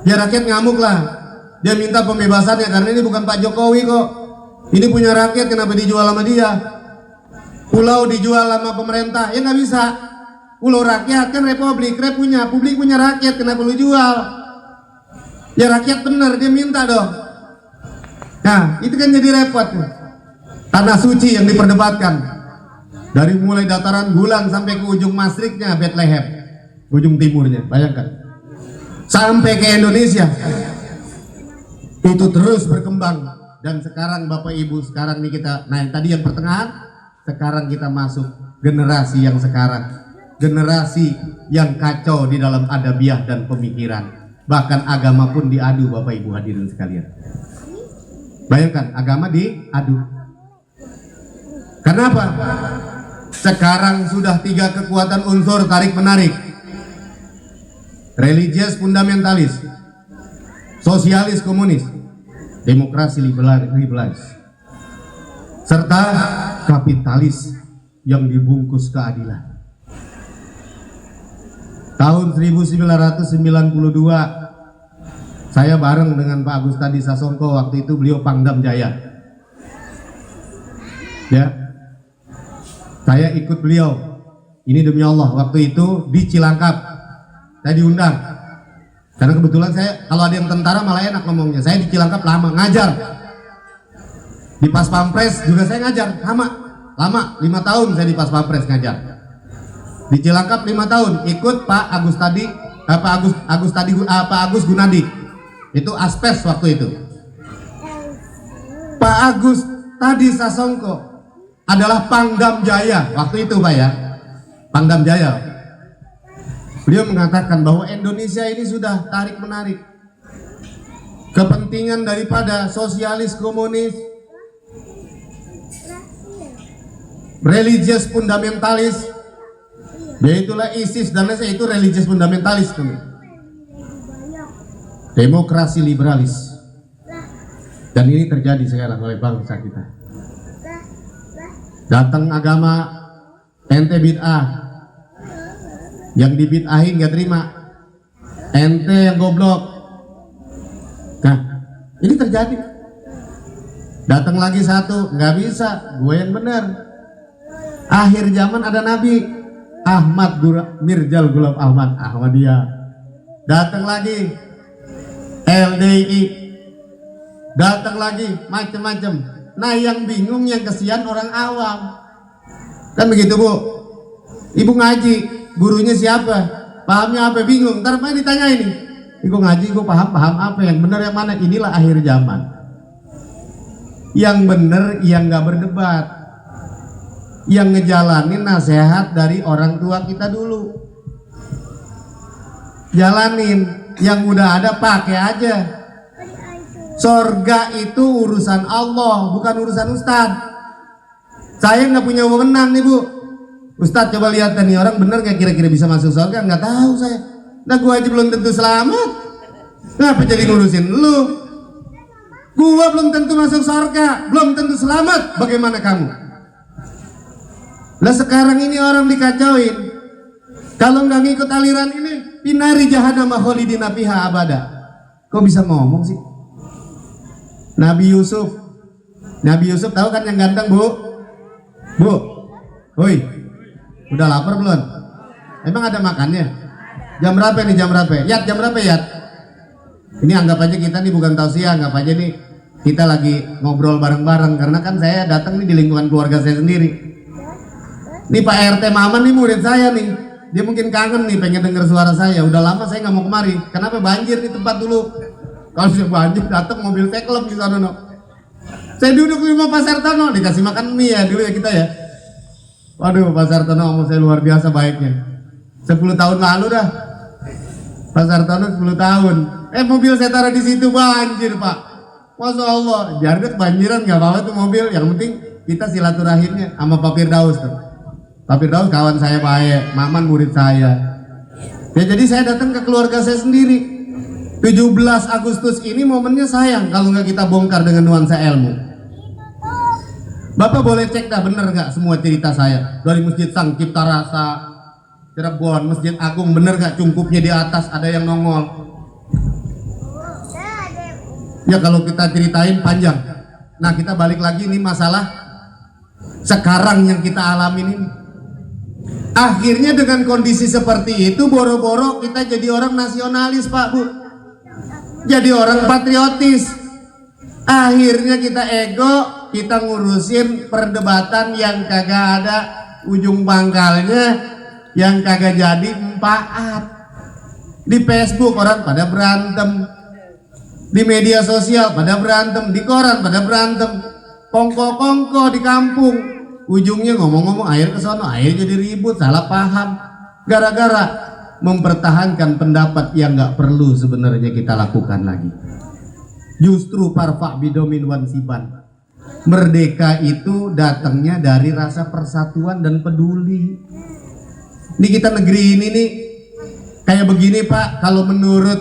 Ya rakyat ngamuk lah. Dia minta pembebasannya karena ini bukan Pak Jokowi kok. Ini punya rakyat, kenapa dijual sama dia? Pulau dijual sama pemerintah, ya nggak bisa. Pulau rakyat kan republik punya, publik punya rakyat, kenapa lu jual? Ya rakyat bener, dia minta dong. Nah, itu kan jadi repot. Tanah suci yang diperdebatkan. Dari mulai dataran Gulang sampai ke ujung Masriknya Bethlehem, ujung timurnya, bayangkan. Sampai ke Indonesia. Itu terus berkembang. Dan sekarang Bapak Ibu, sekarang nih kita, nah tadi yang pertengahan, sekarang kita masuk generasi yang sekarang. Generasi yang kacau di dalam adabiah dan pemikiran. Bahkan agama pun diadu, Bapak Ibu hadirin sekalian. Bayangkan, agama diadu. Kenapa? Sekarang sudah 3 kekuatan unsur tarik menarik. Religius fundamentalis, sosialis komunis, demokrasi liberalis, serta kapitalis yang dibungkus keadilan. Tahun 1992 saya bareng dengan Pak Agustadi Sasongko, waktu itu beliau Pangdam Jaya. Ya. Saya ikut beliau. Ini demi Allah, waktu itu di Cilangkap. Saya diundang. Karena kebetulan saya kalau ada yang tentara malah enak ngomongnya. Saya di Cilangkap lama ngajar. Di Pas Pampres juga saya ngajar, lama 5 tahun saya di Pas Pampres ngajar. Di Cilangkap 5 tahun ikut Pak Agustadi, Pak Agus Gunadi. Itu Aspes waktu itu. Pak Agus tadi Sasongko adalah Pangdam Jaya waktu itu, Pak ya. Pangdam Jaya. Beliau mengatakan bahwa Indonesia ini sudah tarik menarik. Kepentingan daripada sosialis komunis, religius fundamentalis, yaitulah ISIS dan lain-lain, itu religius fundamentalis, demokrasi liberalis, dan ini terjadi sekarang oleh bangsa kita. Datang agama ente bid'ah, yang dibid'ahin gak terima, ente yang goblok. Nah ini terjadi. Datang lagi satu, nggak bisa, gue yang benar. Akhir zaman ada Nabi Ahmad Mirjal Gulab Ahmadiyah. Datang lagi LDI, datang lagi macam-macam. Nah yang bingung, yang kesian orang awam. Kan begitu Bu, ibu ngaji, gurunya siapa, pahamnya apa, bingung. Ntar apa ditanya ini, ibu ngaji, ibu paham apa, yang benar yang mana. Inilah akhir zaman. Yang benar yang nggak berdebat, yang ngejalanin nasihat dari orang tua kita dulu. Jalanin, yang udah ada pakai aja. Sorga itu urusan Allah, bukan urusan Ustadz. Saya nggak punya wewenang nih Bu. Ustadz coba lihat nih, orang bener nggak kira-kira bisa masuk surga? Nggak tahu saya. Nah gua aja belum tentu selamat. Kenapa jadi ngurusin lu? Gua belum tentu masuk surga, belum tentu selamat. Bagaimana kamu? Lah sekarang ini orang dikacauin. Kalau nggak ngikut aliran ini, pinari jahannam khalidina fiha abada. Kok bisa ngomong sih? Nabi Yusuf tahu kan yang ganteng Bu? Woi, udah lapar belum? Emang ada makannya? Jam berapa nih, jam berapa? Jam berapa Yat? Ini anggap aja kita nih bukan tausiah, anggap aja nih kita lagi ngobrol bareng-bareng. Karena kan saya datang nih di lingkungan keluarga saya sendiri. Nih Pak RT Maman nih murid saya nih. Dia mungkin kangen nih pengen denger suara saya. Udah lama saya nggak mau kemari. Kenapa? Banjir di tempat dulu. Kalau sudah banjir datang mobil teklem di sana no. Saya duduk di rumah Pak Sartono, dikasih makan mie ya dulu ya kita ya. Waduh Pak Sartono sama saya luar biasa baiknya. 10 tahun lalu dah. Pak Sartono 10 tahun. Mobil saya taruh di situ banjir Pak. Masya Allah, biar kebanjiran nggak apa-apa tuh mobil. Yang penting kita silaturahimnya sama Pak Firdaus tuh. Pak Firdaus kawan saya baik, Maman murid saya. Ya jadi saya datang ke keluarga saya sendiri. 17 Agustus ini momennya sayang kalau nggak kita bongkar dengan nuansa ilmu. Bapak boleh cek dah bener nggak semua cerita saya dari Masjid Sang Cipta Rasa Cirebon, Masjid Agung, bener nggak cungkupnya di atas ada yang nongol? Ya kalau kita ceritain panjang. Nah kita balik lagi nih masalah sekarang yang kita alamin ini. Akhirnya dengan kondisi seperti itu boro-boro kita jadi orang nasionalis Pak Bu, jadi orang patriotis. Akhirnya kita ego, kita ngurusin perdebatan yang kagak ada ujung pangkalnya, yang kagak jadi manfaat. Di Facebook orang pada berantem, di media sosial pada berantem, di koran pada berantem, kongko-kongko di kampung, ujungnya ngomong-ngomong air ke sono, air jadi ribut, salah paham, gara-gara mempertahankan pendapat yang nggak perlu sebenarnya kita lakukan lagi. Justru parfa bidomin wansiban, merdeka itu datangnya dari rasa persatuan dan peduli. Ini kita negeri ini nih kayak begini Pak, kalau menurut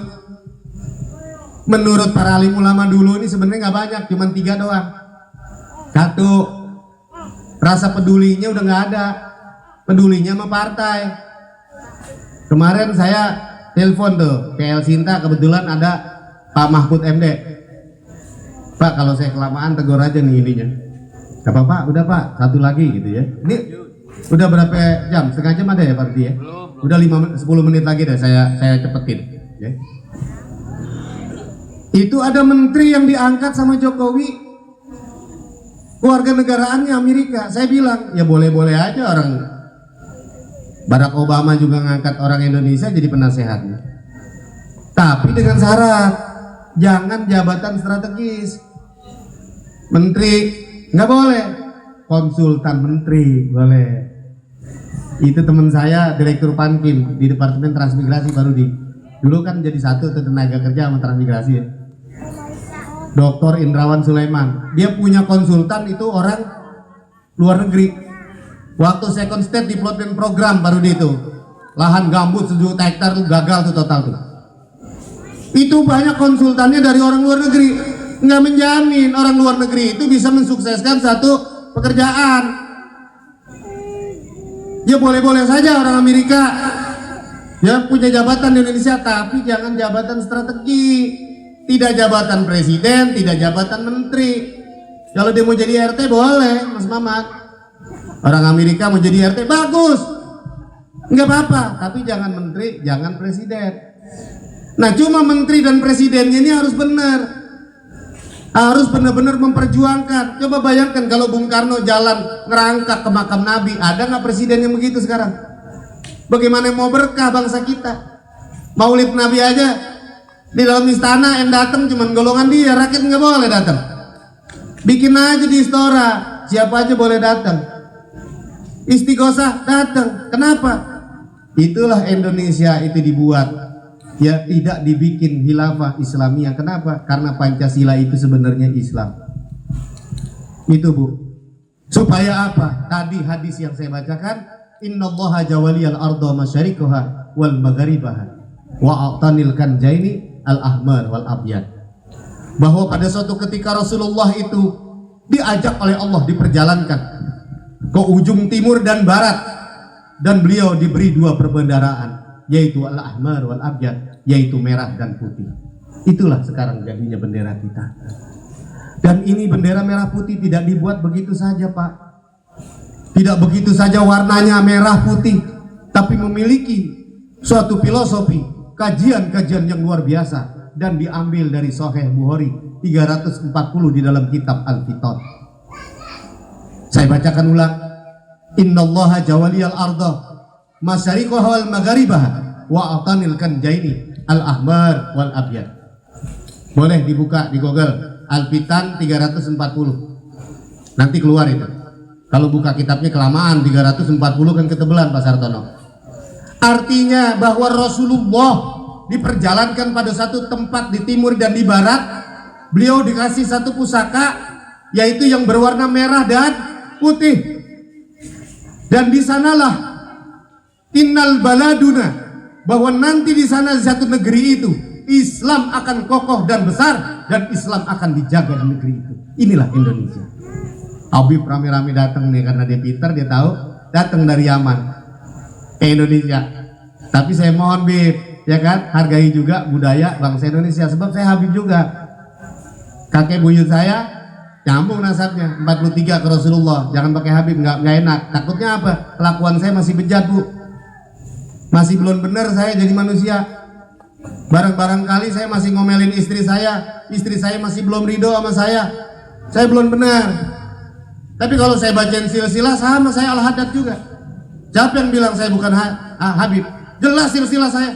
para alim ulama dulu ini sebenarnya nggak banyak, cuma 3 doang. 1, rasa pedulinya udah nggak ada, pedulinya sama partai. Kemarin saya telepon tuh ke El Sinta, kebetulan ada Pak Mahfud MD. Pak kalau saya kelamaan tegur aja nih ininya. Gak apa-apa, udah Pak, 1 lagi gitu ya. Ini udah berapa jam? Setengah jam ada ya Pak Rudi ya? Udah 10 menit lagi deh saya cepetin ya. Itu ada menteri yang diangkat sama Jokowi, keluarga negaraannya Amerika. Saya bilang ya boleh-boleh aja, orang Barack Obama juga ngangkat orang Indonesia jadi penasehatnya, tapi dengan syarat jangan jabatan strategis. Menteri nggak boleh, konsultan menteri boleh. Itu teman saya direktur Pankim di Departemen Transmigrasi baru dulu kan jadi satu tenaga kerja sama transmigrasi ya. Dr. Indrawan Sulaiman, dia punya konsultan itu orang luar negeri. Waktu second state development program baru itu lahan gambut 1 juta hektar tuh gagal tuh total tuh. Itu banyak konsultannya dari orang luar negeri. Nggak menjamin orang luar negeri itu bisa mensukseskan satu pekerjaan. Ya boleh-boleh saja orang Amerika ya punya jabatan di Indonesia, tapi jangan jabatan strategi, tidak jabatan presiden, tidak jabatan menteri. Kalau dia mau jadi RT boleh Mas Mamat, orang Amerika mau jadi RT bagus, nggak apa-apa, tapi jangan menteri, jangan presiden. Nah cuma menteri dan presidennya ini harus benar, harus benar-benar memperjuangkan. Coba bayangkan kalau Bung Karno jalan ngerangkak ke makam Nabi, ada nggak presiden yang begitu sekarang? Bagaimana mau berkah bangsa kita? Maulid Nabi aja di dalam istana yang datang cuma golongan dia, rakyat nggak boleh datang. Bikin aja di istora, siapa aja boleh datang. Istighosah datang, kenapa? Itulah Indonesia itu dibuat. Ya tidak dibikin khilafah Islamiyah. Kenapa? Karena Pancasila itu sebenarnya Islam. Itu Bu. Supaya apa? Tadi hadis yang saya bacakan, innallaha jawaliyal arda masyariqaha wal magharibaha wa a'tanil kanjaini al ahmar wal abyad. Bahwa pada suatu ketika Rasulullah itu diajak oleh Allah, diperjalankan ke ujung timur dan barat, dan beliau diberi 2 perbendaraan, yaitu al ahmar wal abyad, yaitu merah dan putih. Itulah sekarang jadinya bendera kita. Dan ini bendera merah putih tidak dibuat begitu saja Pak, tidak begitu saja warnanya merah putih, tapi memiliki suatu filosofi, kajian-kajian yang luar biasa, dan diambil dari Sahih Bukhari 340 di dalam kitab Al-Fitan. Saya bacakan ulang, innallaha jawaliyal arda masyariqaha wal magharibaha wa a'tanil kanjaini al-ahmar wal abyad. Boleh dibuka di Google, Al-Fitan 340. Nanti keluar itu. Kalau buka kitabnya kelamaan 340 kan ketebelan Pak Sartono. Artinya bahwa Rasulullah diperjalankan pada satu tempat di timur dan di barat. Beliau dikasih satu pusaka, yaitu yang berwarna merah dan putih. Dan di sanalah innal baladuna, bahwa nanti di sana satu negeri itu Islam akan kokoh dan besar, dan Islam akan dijaga di negeri itu. Inilah Indonesia. Habib rame-rame datang nih karena dia pintar, dia tahu datang dari Yaman ke Indonesia. Tapi saya mohon Bib, ya kan, hargai juga budaya bangsa Indonesia, sebab saya Habib juga. Kakek buyut saya nyambung nasabnya 43 ke Rasulullah. Jangan pakai Habib, nggak enak. Takutnya apa? Kelakuan saya masih bejat, Bu. Masih belum benar saya jadi manusia. Barang-barang kali saya masih ngomelin istri saya masih belum ridho sama saya belum benar. Tapi kalau saya bacain silsilah sama saya Al-Haddad juga. Siapa yang bilang saya bukan Habib? Jelas silsilah saya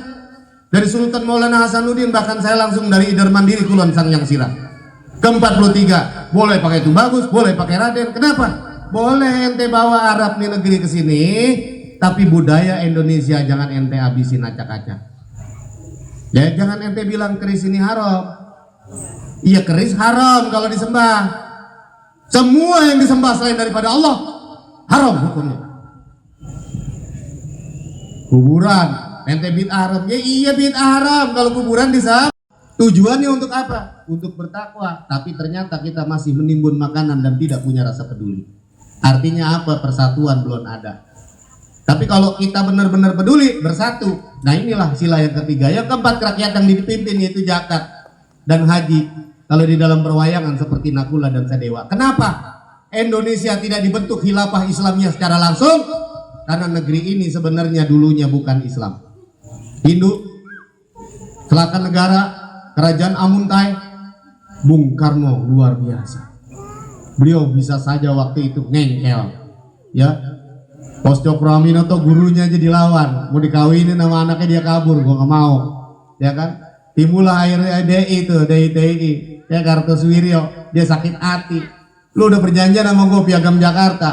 dari Sultan Maulana Hasanuddin, bahkan saya langsung dari Idar Mandiri Kulon Sangyang Sirah ke 43. Boleh pakai itu bagus, boleh pakai Raden. Kenapa? Boleh ente bawa Arab nih negeri ke sini, tapi budaya Indonesia jangan ente habisin acak-acak. Ya jangan ente bilang keris ini haram. Iya, keris haram kalau disembah. Semua yang disembah selain daripada Allah haram hukumnya. Kuburan ente bid'ah haram. Ya iya bid'ah haram kalau kuburan disembah. Tujuannya untuk apa? Untuk bertakwa. Tapi ternyata kita masih menimbun makanan dan tidak punya rasa peduli. Artinya apa? Persatuan belum ada. Tapi kalau kita benar-benar peduli, bersatu, nah inilah sila yang ketiga. Yang keempat, kerakyatan yang dipimpin, yaitu zakat dan haji. Kalau di dalam perwayangan seperti Nakula dan Sadewa. Kenapa Indonesia tidak dibentuk khilafah Islamnya secara langsung? Karena negeri ini sebenarnya dulunya bukan Islam, Hindu. Selatan negara, Kerajaan Amuntai, Bung Karno luar biasa. Beliau bisa saja waktu itu ngengkel, ya. Pos Cokroaminoto gurunya jadi lawan, mau dikawinin sama anaknya dia kabur, gua nggak mau, ya kan. Timbullah akhirnya DI itu, DI, ya Kartosuwiryo, dia sakit hati. Lu udah perjanjian sama gua Piagam Jakarta,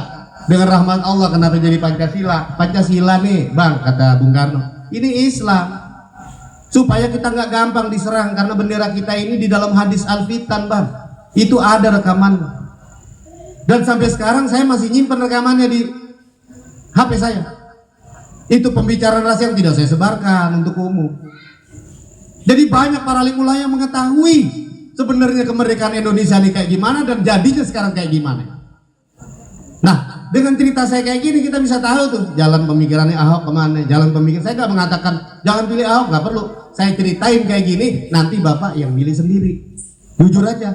dengan rahmat Allah kenapa jadi Pancasila? Pancasila nih, Bang, kata Bung Karno, ini Islam. Supaya kita nggak gampang diserang, karena bendera kita ini di dalam hadis Al-Fitan, Bang, itu ada rekaman. Dan sampai sekarang saya masih nyimpen rekamannya di HP saya. Itu pembicaraan rahasia yang tidak saya sebarkan untuk umum. Jadi banyak para alim ulama yang mengetahui sebenarnya kemerdekaan Indonesia ini kayak gimana dan jadinya sekarang kayak gimana. Nah, dengan cerita saya kayak gini kita bisa tahu tuh jalan pemikirannya Ahok kemana, jalan pemikir. Saya nggak mengatakan jangan pilih Ahok, nggak perlu. Saya ceritain kayak gini, nanti Bapak yang milih sendiri. Jujur aja.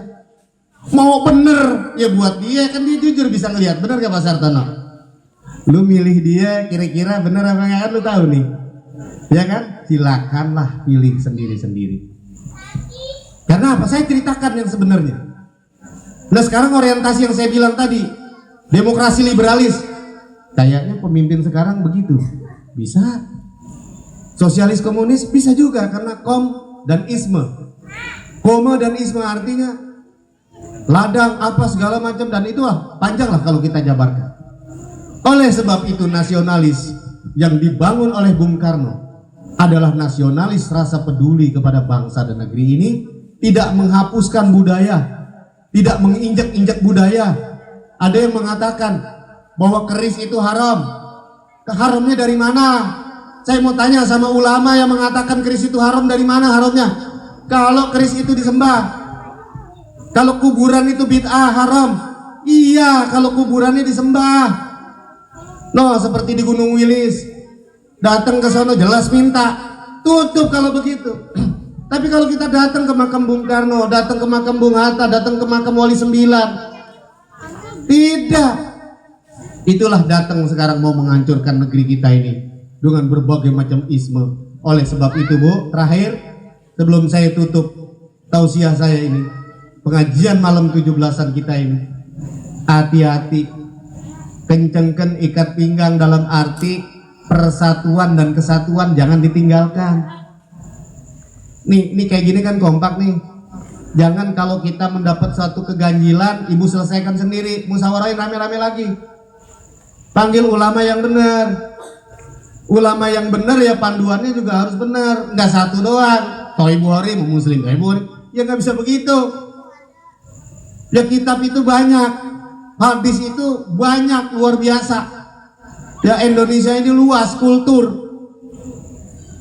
Mau bener ya buat dia, kan dia jujur bisa ngelihat. Bener gak Pak Sartono? Lu milih dia kira-kira bener apa enggak, kan lu tahu nih. Ya kan? Silakanlah pilih sendiri-sendiri. Karena apa? Saya ceritakan yang sebenarnya. Nah sekarang orientasi yang saya bilang tadi, demokrasi liberalis, kayaknya pemimpin sekarang begitu. Bisa. Sosialis komunis bisa juga, karena kom dan isme. Koma dan isme artinya ladang apa segala macam, dan itu panjang lah kalau kita jabarkan. Oleh sebab itu nasionalis yang dibangun oleh Bung Karno adalah nasionalis rasa peduli kepada bangsa dan negeri ini, tidak menghapuskan budaya, tidak menginjak-injak budaya. Ada yang mengatakan bahwa keris itu haram. Haramnya dari mana? Saya mau tanya sama ulama yang mengatakan keris itu haram, dari mana haramnya? Kalau keris itu disembah, kalau kuburan itu bid'ah haram. Iya, kalau kuburannya disembah. No, seperti di Gunung Wilis, datang ke sana jelas minta tutup kalau begitu. Tapi kalau kita datang ke makam Bung Karno, datang ke makam Bung Hatta, datang ke makam Wali Sembilan, tidak. Itulah datang sekarang mau menghancurkan negeri kita ini dengan berbagai macam isme. Oleh sebab itu Bu, terakhir sebelum saya tutup tausiah saya ini, pengajian malam 17-an kita ini, hati-hati, kencengkan ikat pinggang dalam arti persatuan dan kesatuan jangan ditinggalkan. Nih kayak gini kan kompak nih. Jangan kalau kita mendapat suatu keganjilan, ibu selesaikan sendiri, musyawarahin rame-rame lagi. Panggil ulama yang benar. Ulama yang benar ya panduannya juga harus benar, nggak satu doang. Sahih Bukhari, Muslim, Sahih Bukhari, ya nggak bisa begitu. Ya kitab itu banyak, hadis itu banyak, luar biasa. Ya Indonesia ini luas kultur.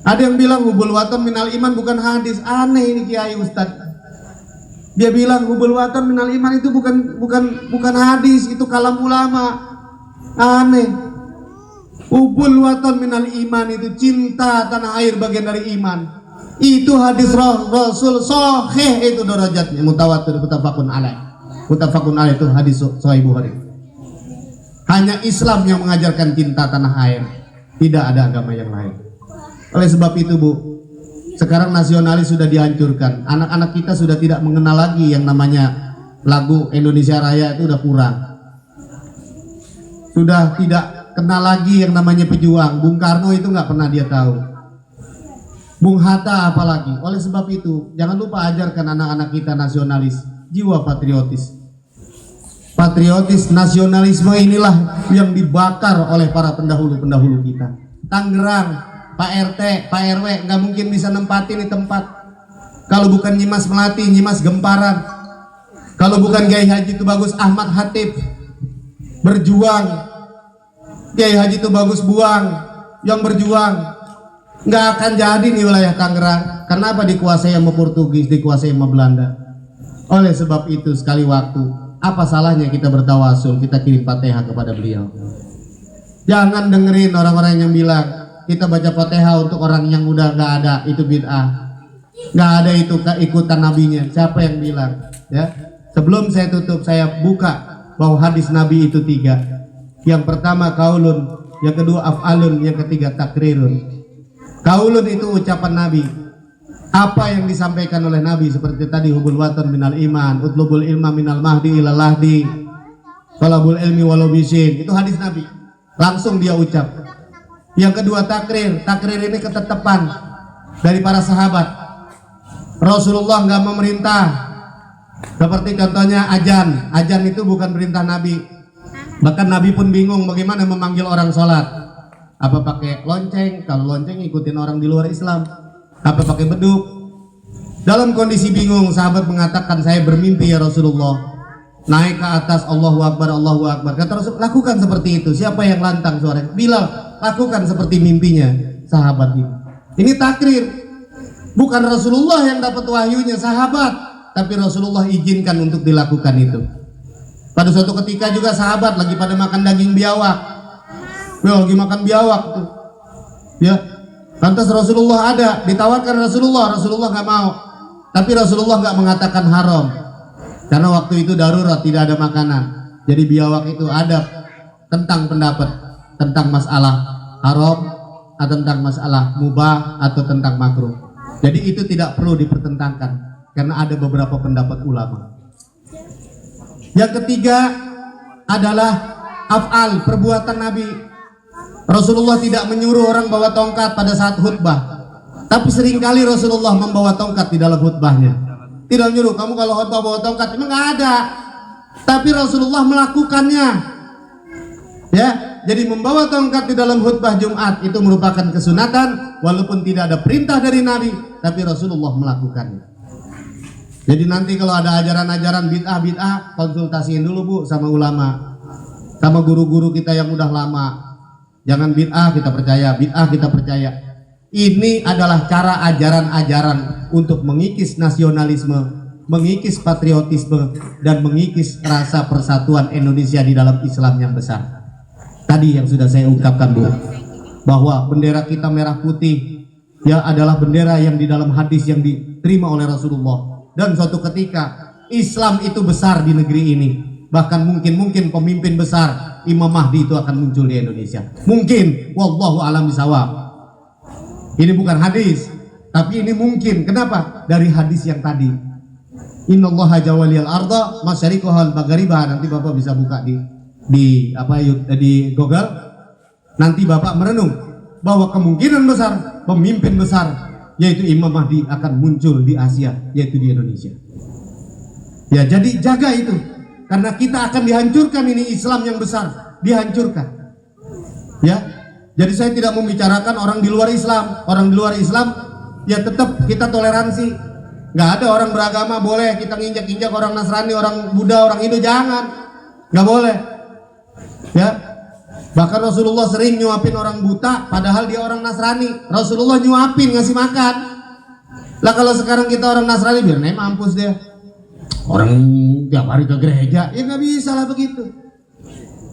Ada yang bilang hubul watan minal iman bukan hadis. Aneh ini kiai ustaz. Dia bilang hubul watan minal iman itu bukan hadis, itu kalam ulama. Aneh. Hubul watan minal iman itu cinta tanah air bagian dari iman. Itu hadis Rasul sahih, itu derajatnya mutawatir, muttafaqun alaih. Muttafaqun alaih itu hadis sahih Bukhari. Hanya Islam yang mengajarkan cinta tanah air, tidak ada agama yang lain. Oleh sebab itu Bu, sekarang nasionalis sudah dihancurkan. Anak-anak kita sudah tidak mengenal lagi yang namanya lagu Indonesia Raya, itu udah kurang. Sudah tidak kenal lagi yang namanya pejuang. Bung Karno itu nggak pernah dia tahu. Bung Hatta apalagi. Oleh sebab itu jangan lupa ajarkan anak-anak kita nasionalis, jiwa patriotis. Patriotis, nasionalisme inilah yang dibakar oleh para pendahulu-pendahulu kita. Tangerang, Pak RT, Pak RW nggak mungkin bisa nempatin di tempat kalau bukan Nyimas Melati, Nyimas Gemparan, kalau bukan Kiai Haji Tubagus Ahmad Hatib berjuang, Kiai Haji Tubagus Buang yang berjuang, nggak akan jadi nih wilayah Tangerang. Kenapa? Dikuasai sama Portugis, dikuasai sama Belanda. Oleh sebab itu sekali waktu, apa salahnya kita bertawasul, kita kirim Fatihah kepada beliau. Jangan dengerin orang-orang yang bilang kita baca Fatihah untuk orang yang udah nggak ada, itu bid'ah. Nggak ada itu ikutan nabinya. Siapa yang bilang? Ya. Sebelum saya tutup, saya buka bahwa hadis Nabi itu 3. Yang pertama kaulun, yang kedua af'alun, yang ketiga takrirun. Kaulun itu ucapan Nabi. Apa yang disampaikan oleh Nabi seperti tadi, hubul watan minal iman, utlubul ilma minal mahdi ilal lahdi, talabul ilmi walau bisin. Itu hadis Nabi. Langsung dia ucap. Yang kedua takrir. Takrir ini ketetapan dari para sahabat. Rasulullah nggak memerintah. Seperti contohnya azan. Azan itu bukan perintah Nabi. Bahkan Nabi pun bingung bagaimana memanggil orang sholat. Apa pakai lonceng? Kalau lonceng ikutin orang di luar Islam. Apa pakai beduk? Dalam kondisi bingung, sahabat mengatakan, saya bermimpi ya Rasulullah, naik ke atas, Allahu Akbar, Allahu Akbar. Kata Rasul, lakukan seperti itu. Siapa yang lantang suaranya? Bilal, lakukan seperti mimpinya sahabat ini. Ini takrir. Bukan Rasulullah yang dapat wahyunya, sahabat. Tapi Rasulullah izinkan untuk dilakukan itu. Pada suatu ketika juga sahabat lagi pada makan daging biawak. Lagi makan biawak tuh. Ya. Lantas Rasulullah ada, ditawarkan Rasulullah nggak mau. Tapi Rasulullah nggak mengatakan haram. Karena waktu itu darurat, tidak ada makanan. Jadi biawak itu ada tentang pendapat tentang masalah haram atau tentang masalah mubah atau tentang makruh. Jadi itu tidak perlu dipertentangkan karena ada beberapa pendapat ulama. Yang ketiga adalah af'al, perbuatan Nabi. Rasulullah tidak menyuruh orang bawa tongkat pada saat khutbah, tapi seringkali Rasulullah membawa tongkat di dalam khutbahnya. Tidak menyuruh kamu kalau khutbah bawa tongkat, memang nggak ada. Tapi Rasulullah melakukannya. Ya, jadi membawa tongkat di dalam khutbah Jumat itu merupakan kesunatan, walaupun tidak ada perintah dari Nabi, tapi Rasulullah melakukannya. Jadi nanti kalau ada ajaran-ajaran bid'ah, konsultasiin dulu Bu sama ulama, sama guru-guru kita yang udah lama. Jangan bid'ah kita percaya, bid'ah kita percaya. Ini adalah cara ajaran-ajaran untuk mengikis nasionalisme, mengikis patriotisme, dan mengikis rasa persatuan Indonesia di dalam Islam yang besar. Tadi yang sudah saya ungkapkan Bu, bahwa bendera kita merah putih ya adalah bendera yang di dalam hadis yang diterima oleh Rasulullah. Dan suatu ketika Islam itu besar di negeri ini. Bahkan mungkin pemimpin besar Imam Mahdi itu akan muncul di Indonesia. Mungkin, wallahu a'lam bishawab. Ini bukan hadis, tapi ini mungkin. Kenapa? Dari hadis yang tadi. Innallaha jawaliyal arda masyariqahal maghribah. Nanti Bapak bisa buka di Google. Nanti Bapak merenung bahwa kemungkinan besar pemimpin besar yaitu Imam Mahdi akan muncul di Asia, yaitu di Indonesia. Ya, jadi jaga itu. Karena kita akan dihancurkan, ini Islam yang besar dihancurkan. Ya, jadi saya tidak membicarakan orang di luar Islam. Orang di luar Islam ya tetap kita toleransi. Nggak ada orang beragama boleh kita nginjak-injak orang Nasrani, orang Buddha, orang Hindu, jangan. Nggak boleh. Ya, Bahkan Rasulullah sering nyuapin orang buta padahal dia orang Nasrani. Rasulullah nyuapin, ngasih makan. Lah kalau sekarang kita orang Nasrani, biar mampus dia. Orang tiap hari ke gereja, ya nggak bisa lah begitu.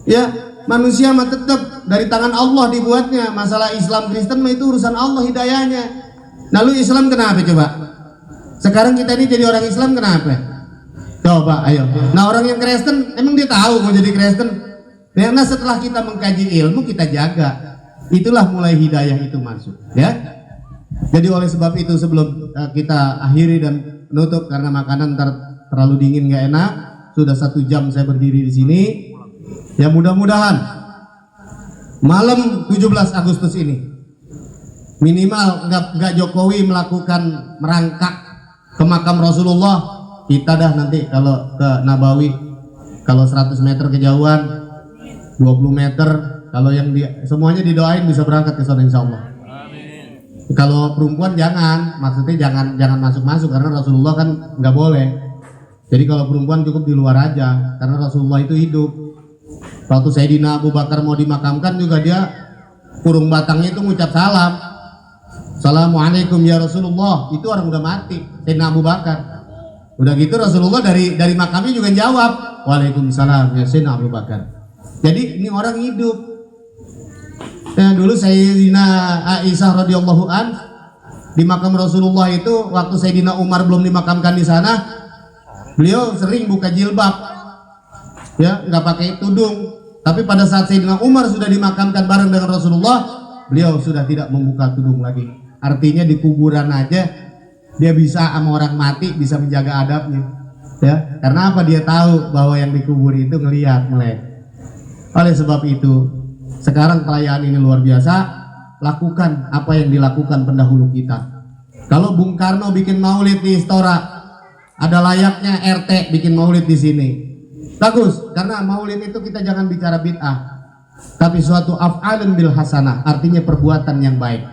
Ya, manusia mah tetap dari tangan Allah dibuatnya. Masalah Islam Kristen mah itu urusan Allah hidayahnya. Lalu Islam kenapa coba? Sekarang kita ini jadi orang Islam kenapa? Coba ayo. Nah orang yang Kristen emang dia tahu mau jadi Kristen? Karena setelah kita mengkaji ilmu kita jaga, itulah mulai hidayah itu masuk, ya. Jadi oleh sebab itu sebelum kita akhiri dan menutup karena makanan terlalu dingin nggak enak, sudah 1 jam saya berdiri di sini. Ya mudah-mudahan malam 17 Agustus ini minimal nggak Jokowi melakukan merangkak ke makam Rasulullah, kita dah nanti kalau ke Nabawi kalau 100 meter kejauhan 20 meter, kalau yang semuanya didoain bisa berangkat ke sana insya Allah. Amin. Kalau perempuan jangan, maksudnya jangan masuk karena Rasulullah kan nggak boleh. Jadi kalau perempuan cukup di luar aja karena Rasulullah itu hidup. Waktu Sayyidina Abu Bakar mau dimakamkan juga dia kurung batangnya itu ngucap salam. Assalamualaikum ya Rasulullah, itu orang udah mati, Sayyidina Abu Bakar. Udah gitu Rasulullah dari makamnya juga jawab, Waalaikumsalam ya Sayyidina Abu Bakar. Jadi ini orang hidup. Nah, dulu Sayyidina Aisyah radhiyallahu an di makam Rasulullah itu waktu Sayyidina Umar belum dimakamkan di sana, beliau sering buka jilbab, ya nggak pakai tudung. Tapi pada saat Sayyidina Umar sudah dimakamkan bareng dengan Rasulullah, beliau sudah tidak membuka tudung lagi. Artinya di kuburan aja dia bisa sama orang mati bisa menjaga adabnya, ya. Karena apa? Dia tahu bahwa yang dikubur itu ngelihat melek. Oleh sebab itu, sekarang perayaan ini luar biasa. Lakukan apa yang dilakukan pendahulu kita. Kalau Bung Karno bikin maulid di Istora, ada layaknya RT bikin maulid di sini. Bagus, karena maulid itu kita jangan bicara bid'ah, tapi suatu af'alun bil hasanah, artinya perbuatan yang baik.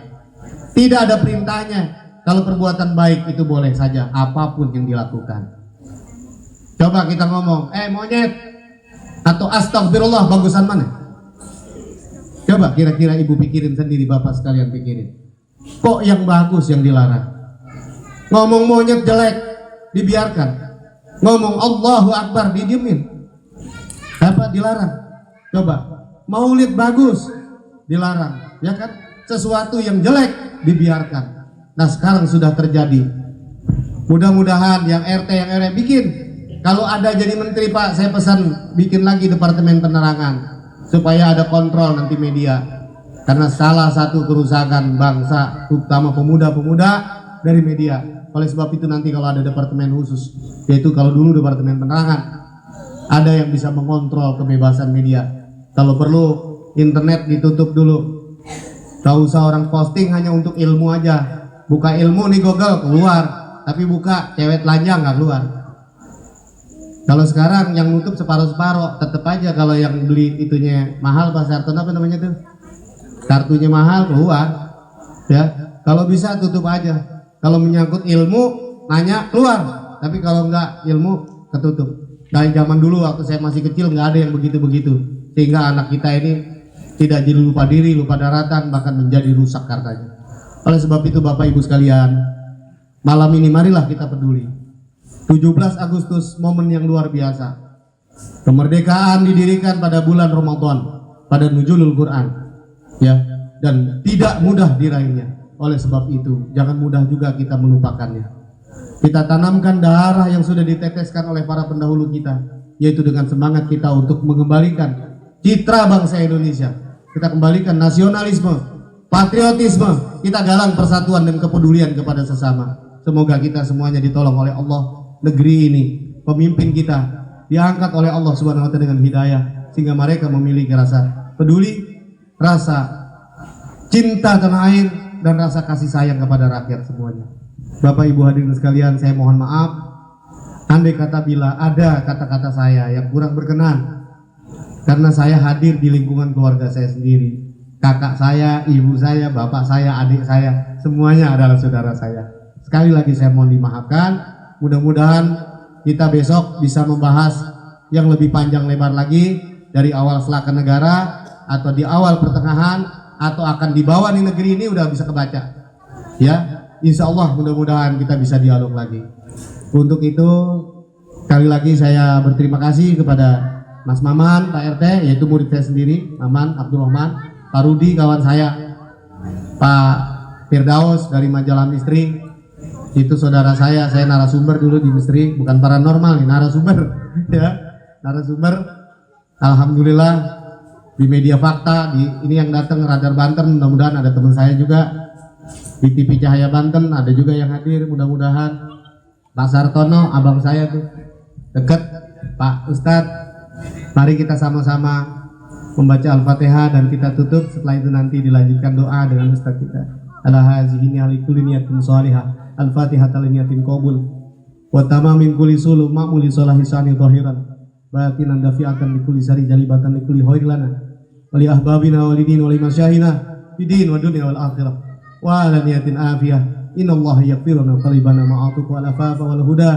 Tidak ada perintahnya. Kalau perbuatan baik itu boleh saja, apapun yang dilakukan. Coba kita ngomong, monyet atau astagfirullah bagusan mana? Coba kira-kira ibu pikirin sendiri, bapak sekalian pikirin. Kok yang bagus yang dilarang? Ngomong monyet jelek dibiarkan, ngomong Allahu Akbar didiemin. Apa dilarang? Coba maulid bagus dilarang, ya kan? Sesuatu yang jelek dibiarkan. Nah sekarang sudah terjadi. Mudah-mudahan yang RT yang RW bikin. Kalau ada jadi menteri Pak, saya pesan bikin lagi departemen penerangan supaya ada kontrol nanti media. Karena salah satu kerusakan bangsa, terutama pemuda-pemuda dari media. Oleh sebab itu nanti kalau ada departemen khusus, yaitu kalau dulu departemen penerangan, ada yang bisa mengontrol kebebasan media. Kalau perlu internet ditutup dulu. Gak usah orang posting hanya untuk ilmu aja. Buka ilmu nih Google keluar, tapi buka cewek telanjang nggak keluar. Kalau sekarang yang nutup separuh-separuh, tetap aja kalau yang beli itunya mahal, Pak Sarton apa namanya tuh? Kartunya mahal keluar. Ya, kalau bisa tutup aja. Kalau menyangkut ilmu nanya keluar, tapi kalau enggak ilmu ketutup. Dari zaman dulu waktu saya masih kecil nggak ada yang begitu-begitu, sehingga anak kita ini tidak jadi lupa diri, lupa daratan, bahkan menjadi rusak hartanya. Oleh sebab itu Bapak Ibu sekalian, malam ini marilah kita peduli. 17 Agustus momen yang luar biasa. Kemerdekaan didirikan pada bulan Ramadan, pada nuzulul Quran, ya, dan tidak mudah diraihnya. Oleh sebab itu, jangan mudah juga kita melupakannya. Kita tanamkan darah yang sudah diteteskan oleh para pendahulu kita, yaitu dengan semangat kita untuk mengembalikan citra bangsa Indonesia. Kita kembalikan nasionalisme, patriotisme, kita galang persatuan dan kepedulian kepada sesama. Semoga kita semuanya ditolong oleh Allah. Negeri ini, pemimpin kita diangkat oleh Allah Subhanahu wa taala dengan hidayah, sehingga mereka memiliki rasa peduli, rasa cinta tanah air, dan rasa kasih sayang kepada rakyat semuanya. Bapak Ibu hadirin sekalian, saya mohon maaf andai kata bila ada kata-kata saya yang kurang berkenan, karena saya hadir di lingkungan keluarga saya sendiri. Kakak saya, ibu saya, bapak saya, adik saya, semuanya adalah saudara saya. Sekali lagi saya mohon dimaafkan. Mudah-mudahan kita besok bisa membahas yang lebih panjang lebar lagi dari awal Selaka Negara, atau di awal pertengahan atau akan dibawa di negeri ini udah bisa kebaca. Ya, insya Allah mudah-mudahan kita bisa dialog lagi. Untuk itu sekali lagi saya berterima kasih kepada Mas Maman, Pak RT, yaitu murid saya sendiri, Maman Abdurrahman, Pak Rudi kawan saya, Pak Firdaus dari Majalah Misteri, itu saudara saya narasumber dulu di Misteri, bukan paranormal nih, narasumber ya, narasumber. Alhamdulillah di media fakta, ini yang datang Radar Banten, mudah-mudahan ada teman saya juga di TV Cahaya Banten, ada juga yang hadir, mudah-mudahan. Pak Sartono, abang saya tuh deket, Pak Ustadz, mari kita sama-sama membaca Al-Fatihah dan kita tutup. Setelah itu nanti dilanjutkan doa dengan Ustadz kita. Ala hazihi likulli niyatin shalihah, Al-Fatihah taliniyatin qabul wa tamamin kulli sulum ma'muli sholahi sani dhahiran batinan dafi'atan likulli sari jalibatan likulli khair lana wa li ahbabina wa lidin wa li masyahina bidin wa dunya wal akhirah wa ala niyatin afiyah innallaha yaghfiruna qalibana ma'atuq wal afafa wal huda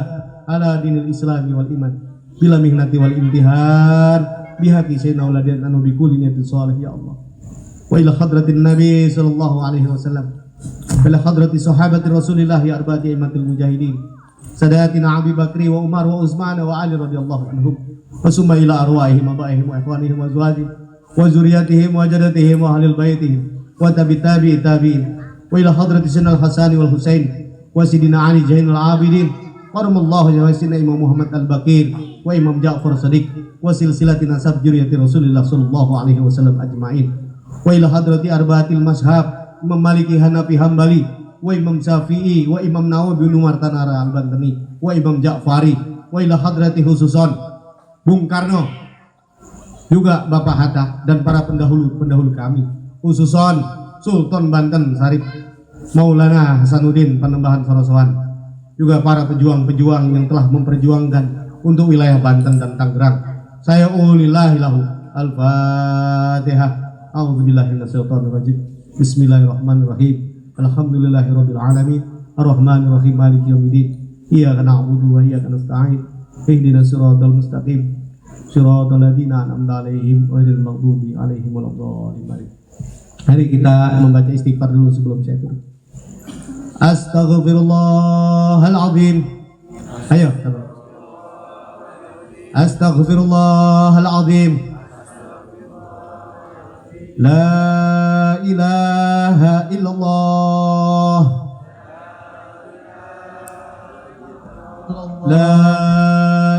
ala dinil islami wal iman bila mihnati wal imtihan bihaqi sayyidina uladin anu bikulli niyatin shalih ya Allah wa ila hadratin nabi sallallahu alaihi wasallam ila hadrati sahabati rasulillah ya arba'ati imatil mujahidin sadatina Abi Bakri wa Umar wa Utsman wa Ali radhiyallahu anhum wa summa ila arwahihim wa abaihim wa ikhwanihim wa azwajihim wa zurriyyatihim wa jaddatihim wa ahlil baitihim wa tabi'in wa ila hadrati Sayyidina Al-Hasan wal Husain wa Sidina Ali Zainul Abidin wa ramallahu jawasina Imam Muhammad Al-Baqir wa Imam Ja'far Shadiq wa silsilati nasab juriyati Rasulullah sallallahu alaihi wasallam ajma'in wa ila hadrati arba'atil mazhab Imam Maliki Hanafi Hambali wa Imam Syafi'i wa Imam Nawawi bin Umar Tanara Al-Bantani wa Imam Ja'fari wa ila hadrati khususon Bung Karno juga Bapak Hatta dan para pendahulu kami khususon Sultan Banten Sarip Maulana Hasanuddin Panembahan Sorosowan, juga para pejuang-pejuang yang telah memperjuangkan untuk wilayah Banten dan Tangerang. Saya ulillahi lahu Al-Fatihah. A'udzubillahi minasyaitonir rajim. Bismillahirrahmanirrahim. Alhamdulillahirabbil alamin. Arrahmanirrahim. Maliki yaumiddin. Iyyaka na'budu wa iyyaka nasta'in. Ihdinas siratal mustaqim. Siratal ladzina an'amta 'alaihim ghairil maghdubi 'alaihim waladdallin. Mari kita membaca istighfar dulu sebelum saya turun. Astaghfirullahaladzim. Ayo. Astaghfirullahaladzim. La ilaha illallah. La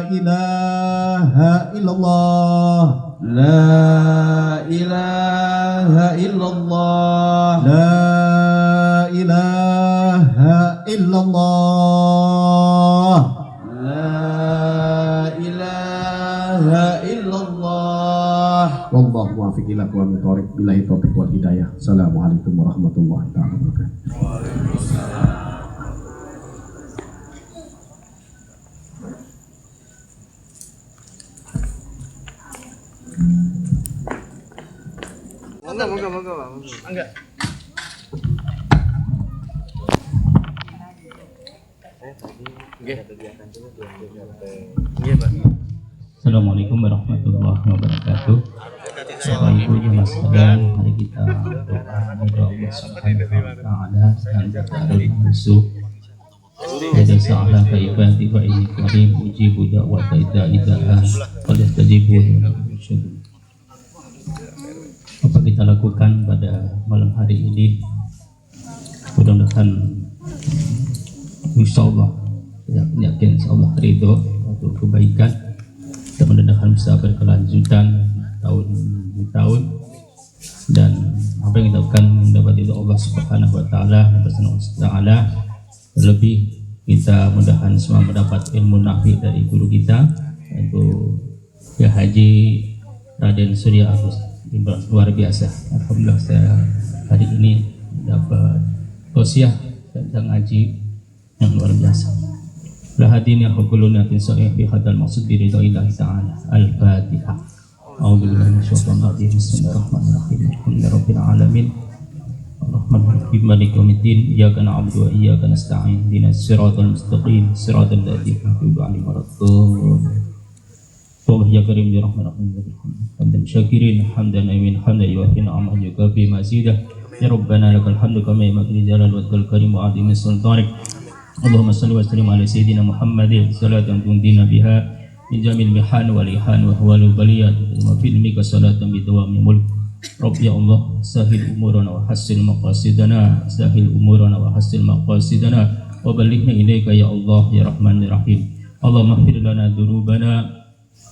ilaha illallah. La ilaha illallah. La ilaha illallah. La ilaha illallah. Wallahu muwaffiq ila aqwamit thoriq. Billahi taufiq wal hidayah. Assalamualaikum warahmatullahi wabarakatuh. Moga, Bang. Enggak. Assalamualaikum warahmatullahi wabarakatuh. Bapak Ibu jemaah sekalian, mari kita doa kepada Allah Subhanahu wa taala dan berdoa musuh. Jadi sa'ala ka ibadi wa inni qareeb ujibu da'wata da'i da'a falyastajibu li. Apa kita lakukan pada malam hari ini, mudah-mudahan insyaallah yakin insyaallah ridho untuk kebaikan dan mudah-mudahan bisa berkelanjutan tahun demi tahun, dan apa yang kita lakukan mendapat ridho Allah Subhanahu wa taala. Terlebih kita mudah-mudahan semua mendapat ilmu nafi dari guru kita, yaitu Ya Haji Raden Surya Agus. Luar biasa. Alhamdulillah saya hari ini dapat tausiah tentang ngaji yang luar biasa. Lahadini al-hukuluna fi sahih fi hadal maqsud bi ridaillahi ta'ala. Al-Fatihah. A'udzubillahi minasyaitonir rajim. Bismillahirrahmanirrahim. Alhamdulillahirabbil alamin. Arrahmanirrahim. Maliki yaumiddin. Iyyaka na'budu wa iyyaka nasta'in. Ihdinas siratal mustaqim. Siratal ladzina an'amta 'alaihim. Allah karim ya rahman rahim hamdan syakirin hamdan amin hamdan yuafi ni'amahu yukafi mazidah ya rabbana lakal hamdu kama yanbaghi jalal wajhikal karim wa 'azimi sultanik Allahumma salli wa sallim ala sayyidina Muhammadin salatan tundina biha min jamil mihan wal ihan wa huwal baliyat wa fil mika salatan bi dawami mulk Rabbi ya Allah sahil umurana wa hassil maqasidana sahil umurana wa hassil maqasidana wa balighna ilaika ya Allah ya Rahman ya Rahim Allahumma ighfir lana dzunubana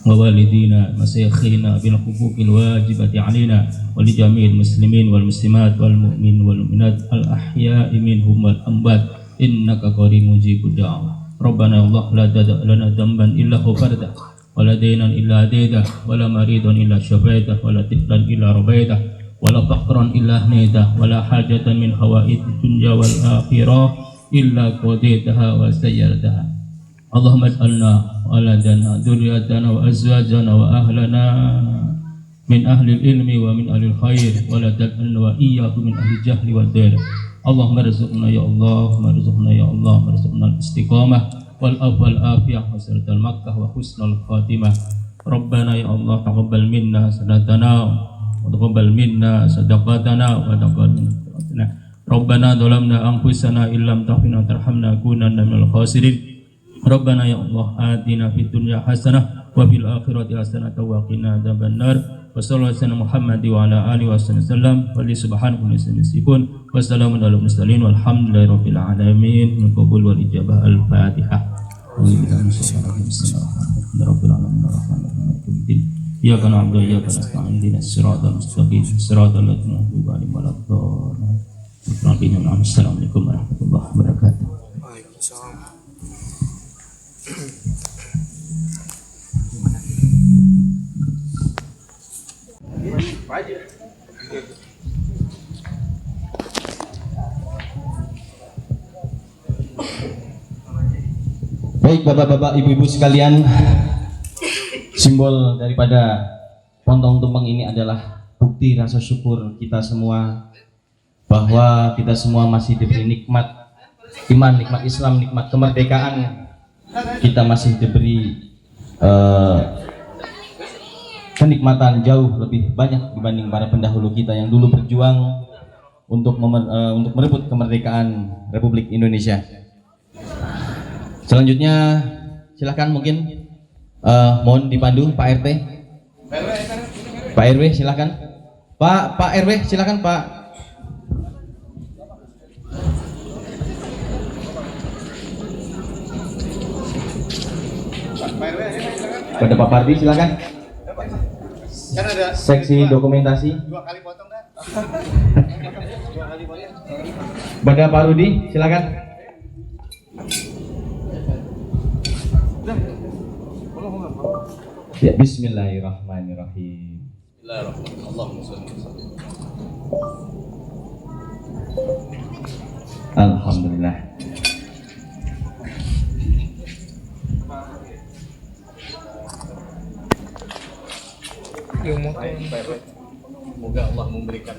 wa walidina masyayikhina bil huquqil wajibati alaina wa li jami'il muslimin wal muslimat wal mu'min wal mu'minat al ahya'i minhum wal amwat innaka qaribun mujibud da'wah Rabbana ya Allah la tada' lana dhanban illa ghafarta wa la daynan illa adayta wa la maridan illa shafaita wa la tiflan illa rabaita wa la faqran illa hnaita wa la hajatan min hawaid dunya wal akhirah illa qadaitaha wa sayyartaha Allahumma ij'alna waladana dzurriyyatana wa azwajana wa ahlana min ahli ilmi wa min ahli khair wa la taj'alna wa iyyakum min ahli jahli wad dar Allahumma rizqna ya Allah marzuqna ya Allah marzuqna istiqamah wal afwal afiyah wa siratal makkah wa husnul khatimah Rabbana ya Allah taqabbal minna salatana wa taqabbal minna sadaqatana wa taqabbal minna Rabbana dhalamna anfusana illam taghfir wa tarhamna kunanna minal khasirin Rabbana ya Allah atina fid dunya hasanah wa fil akhirati hasanah wa qina adzabannar wa sallallahu alaihi Muhammad wa ala alihi wasallam wa li subhanahu wa ta'ala wa salamun alal mursalin walhamdulillahi rabbil alamin qabul wal ijabah al fatihah iyyaka na'budu wa iyyaka nasta'in ihdinas siratal mustaqim siratal ladzina an'amta 'alaihim ghairil Assalamualaikum warahmatullahi wabarakatuh. Waalaikumsalam. Baik bapak-bapak, ibu-ibu sekalian, simbol daripada pontong tumpeng ini adalah bukti rasa syukur kita semua bahwa kita semua masih diberi nikmat iman, nikmat Islam, nikmat kemerdekaan. Kita masih diberi kenikmatan jauh lebih banyak dibanding para pendahulu kita yang dulu berjuang untuk merebut kemerdekaan Republik Indonesia. Selanjutnya silakan mungkin mohon dipandu Pak RT. Pak RW silakan. Pak RW silakan Pak. Pada Pak Pardi silakan. Kan ada Seksi dokumentasi. 2 kali potong dah. 2 kali potong. Pada Pak Rudi silakan. Ya, bismillahirrahmanirrahim. Alhamdulillah. Semoga Allah memberikan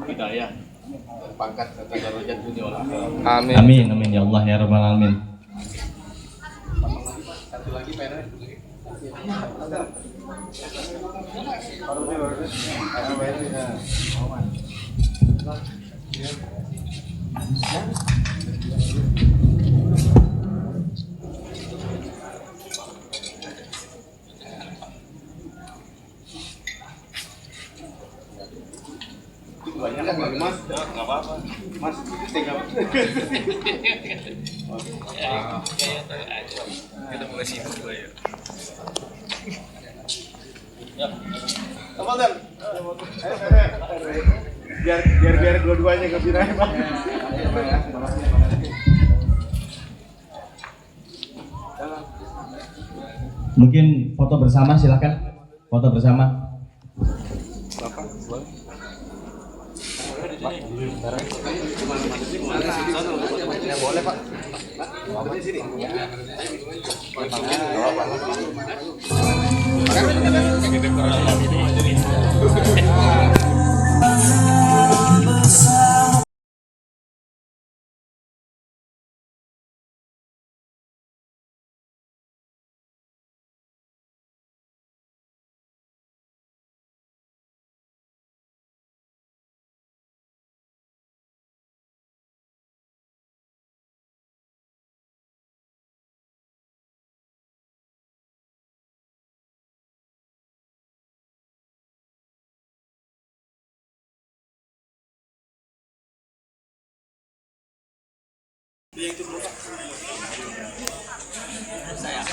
hidayah dan pangkat serta derajat dunia wal akhirat. Amin. Amin amin ya Allah ya rabbal alamin. Satu lagi PR. Banyak kan bagi Mas? Enggak apa-apa. Mas, tinggal. Kita mulai sibuk dulu ya. Apa Dan? Biar dua-duanya ke Bina, Pak. Mungkin foto bersama silakan. Foto bersama. Boleh, Pak. Di sini. Saya.